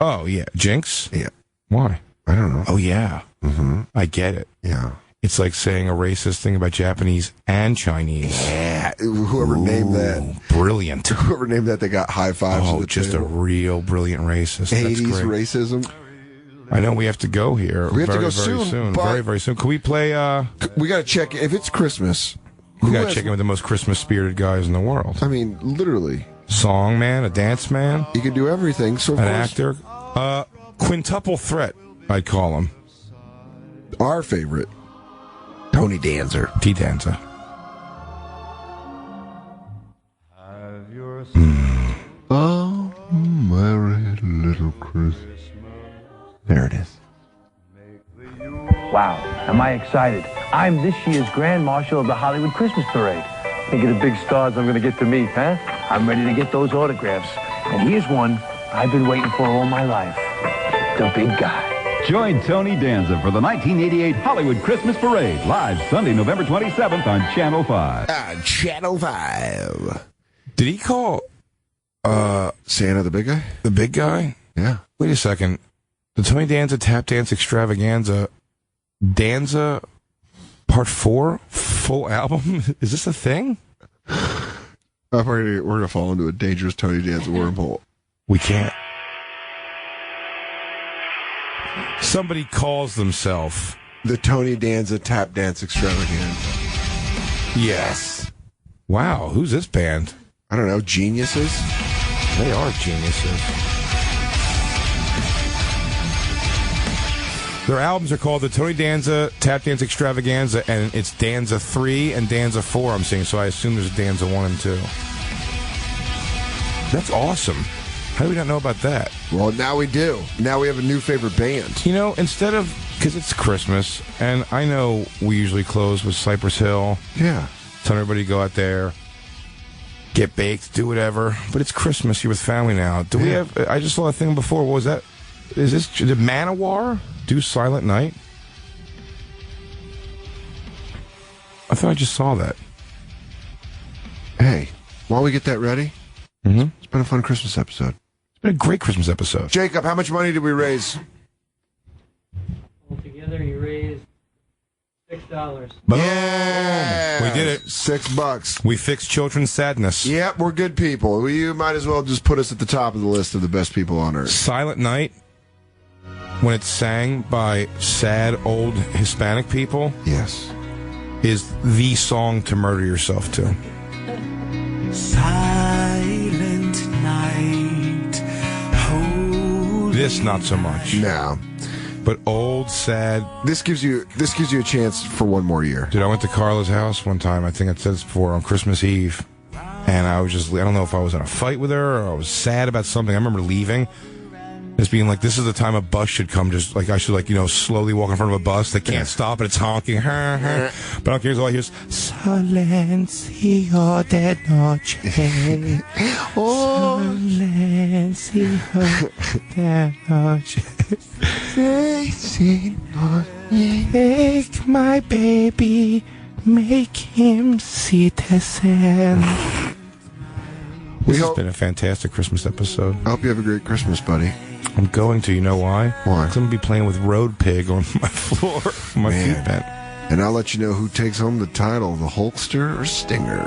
Oh, yeah. Jinx? Yeah. Why? I don't know. Oh, yeah. Mm-hmm. I get it. Yeah. It's like saying a racist thing about Japanese and Chinese. Yeah. Whoever named that. Brilliant. Whoever named that, they got high fives. Oh, just a real brilliant racist. 80s That's great. racism. I know we have to go here. We have to go very soon. Very, very soon. Can we play... We got to check. If it's Christmas... We got to check in with the most Christmas-spirited guys in the world. I mean, literally. Song man, a dance man. He can do everything. So an actor. Quintuple threat, I'd call him. Our favorite, Tony Danza. T. Danza. Oh, merry little Christmas. There it is. Wow, am I excited. I'm this year's Grand Marshal of the Hollywood Christmas Parade. Think of the big stars I'm going to get to meet, huh? I'm ready to get those autographs. And here's one I've been waiting for all my life. The big guy. Join Tony Danza for the 1988 Hollywood Christmas Parade, live Sunday, November 27th on Channel 5. Channel 5. Did he call Santa the big guy? the big guy? Yeah. Wait a second. The Tony Danza Tap Dance Extravaganza, Danza Part 4, full album? Is this a thing? We're going to fall into a dangerous Tony Danza wormhole. We can't. Somebody calls themselves The Tony Danza Tap Dance Extravaganza. Yes. Wow, who's this band? I don't know, geniuses? They are geniuses. Their albums are called the Tony Danza Tap Dance Extravaganza, and it's Danza 3 and Danza 4, I'm seeing, so I assume there's a Danza 1 and 2. That's awesome. How do we not know about that? Well, now we do. Now we have a new favorite band. You know, instead of, because it's Christmas, and I know we usually close with Cypress Hill. Yeah. Tell everybody to go out there, get baked, do whatever. But it's Christmas. You're with family now. Do we have? I just saw a thing before. What was that? Is this did Manowar do Silent Night? I thought I just saw that. Hey, while we get that ready, it's been a fun Christmas episode. It's been a great Christmas episode. Jacob, how much money did we raise? Altogether, you raised $6. Boom. Yeah. We did it. $6. We fixed children's sadness. Yep, we're good people. You might as well just put us at the top of the list of the best people on earth. Silent Night, when it's sang by sad old Hispanic people, yes, is the song to murder yourself to. Silent night. This not so much. No. But old, sad. This gives you a chance for one more year. Dude, I went to Carla's house one time, I think I said this before, on Christmas Eve. And I don't know if I was in a fight with her or I was sad about something. I remember leaving. Just being like, this is the time a bus should come. Just like, I should, like, slowly walk in front of a bus that can't stop and it's honking. But I don't care. All I hear is, Silencio de noche. Silencio de noche. Take my baby, make him citizen. This has been a fantastic Christmas episode. I hope you have a great Christmas, buddy. I'm going to. You know why? Why? Because I'm going to be playing with Road Pig on my floor. My feet bent. And I'll let you know who takes home the title, the Hulkster or Stinger.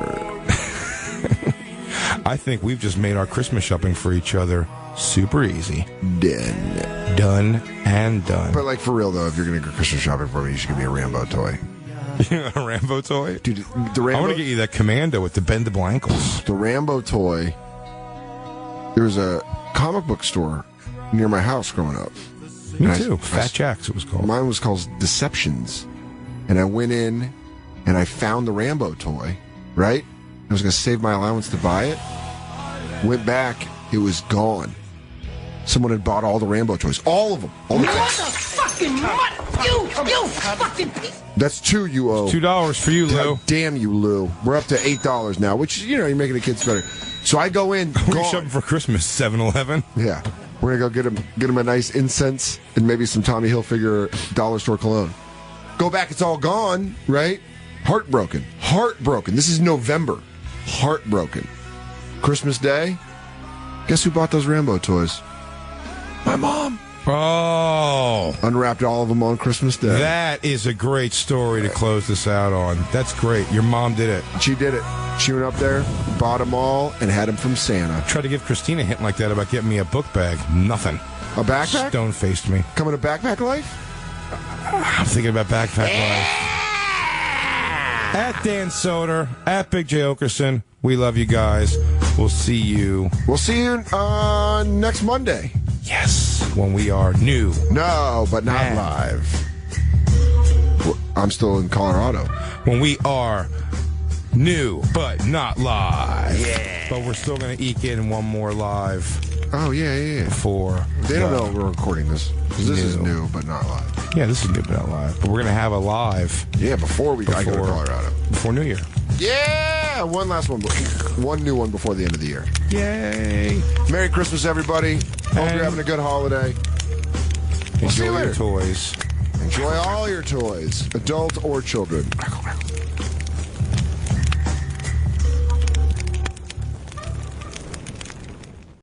I think we've just made our Christmas shopping for each other super easy. Done and done. But, like, for real, though, if you're going to go Christmas shopping for me, you should give me a Rambo toy. A Rambo toy? Dude, the Rambo... I want to get you that Commando with the bendable ankles. The Rambo toy... There was a comic book store near my house growing up. Me too. Fat Jack's it was called. Mine was called Deceptions. And I went in and I found the Rambo toy, right? I was going to save my allowance to buy it. Went back, it was gone. someone had bought all the Rambo toys. All of them. All the Fucking mutt! You fucking piece! That's $2 you owe. $2 for you, Lou. God damn you, Lou. We're up to $8 now, which, you know, you're making the kids better. So I go in. We're gone. shopping for Christmas, 7-Eleven. Yeah. We're going to go get him a nice incense and maybe some Tommy Hilfiger dollar store cologne. Go back, it's all gone, right? Heartbroken. Heartbroken. This is November. Heartbroken. Christmas Day. Guess who bought those Rambo toys? My mom. Oh. Unwrapped all of them on Christmas Day. That is a great story to close this out on. That's great. Your mom did it. She did it. She went up there, bought them all, and had them from Santa. Tried to give Christina a hint like that about getting me a book bag. Nothing. A backpack? Stone-faced me. Coming to Backpack Life? I'm thinking about Backpack Life. At Dan Soder, at Big J Okerson, we love you guys. We'll see you. We'll see you next Monday. Yes, when we are new. No, but not live. I'm still in Colorado. When we are new, but not live. Yeah. But we're still going to eke in one more live. Oh, yeah. For they don't know we're recording this. This is new, but not live. Yeah, this is new, but not live. But we're going to have a live. Yeah, before I go to Colorado. Before New Year. Yeah! One last one. One new one before the end of the year. Yay! Merry Christmas, everybody. Hope you're having a good holiday. Enjoy your toys. Enjoy all your toys, adult or children. Crackle, crackle.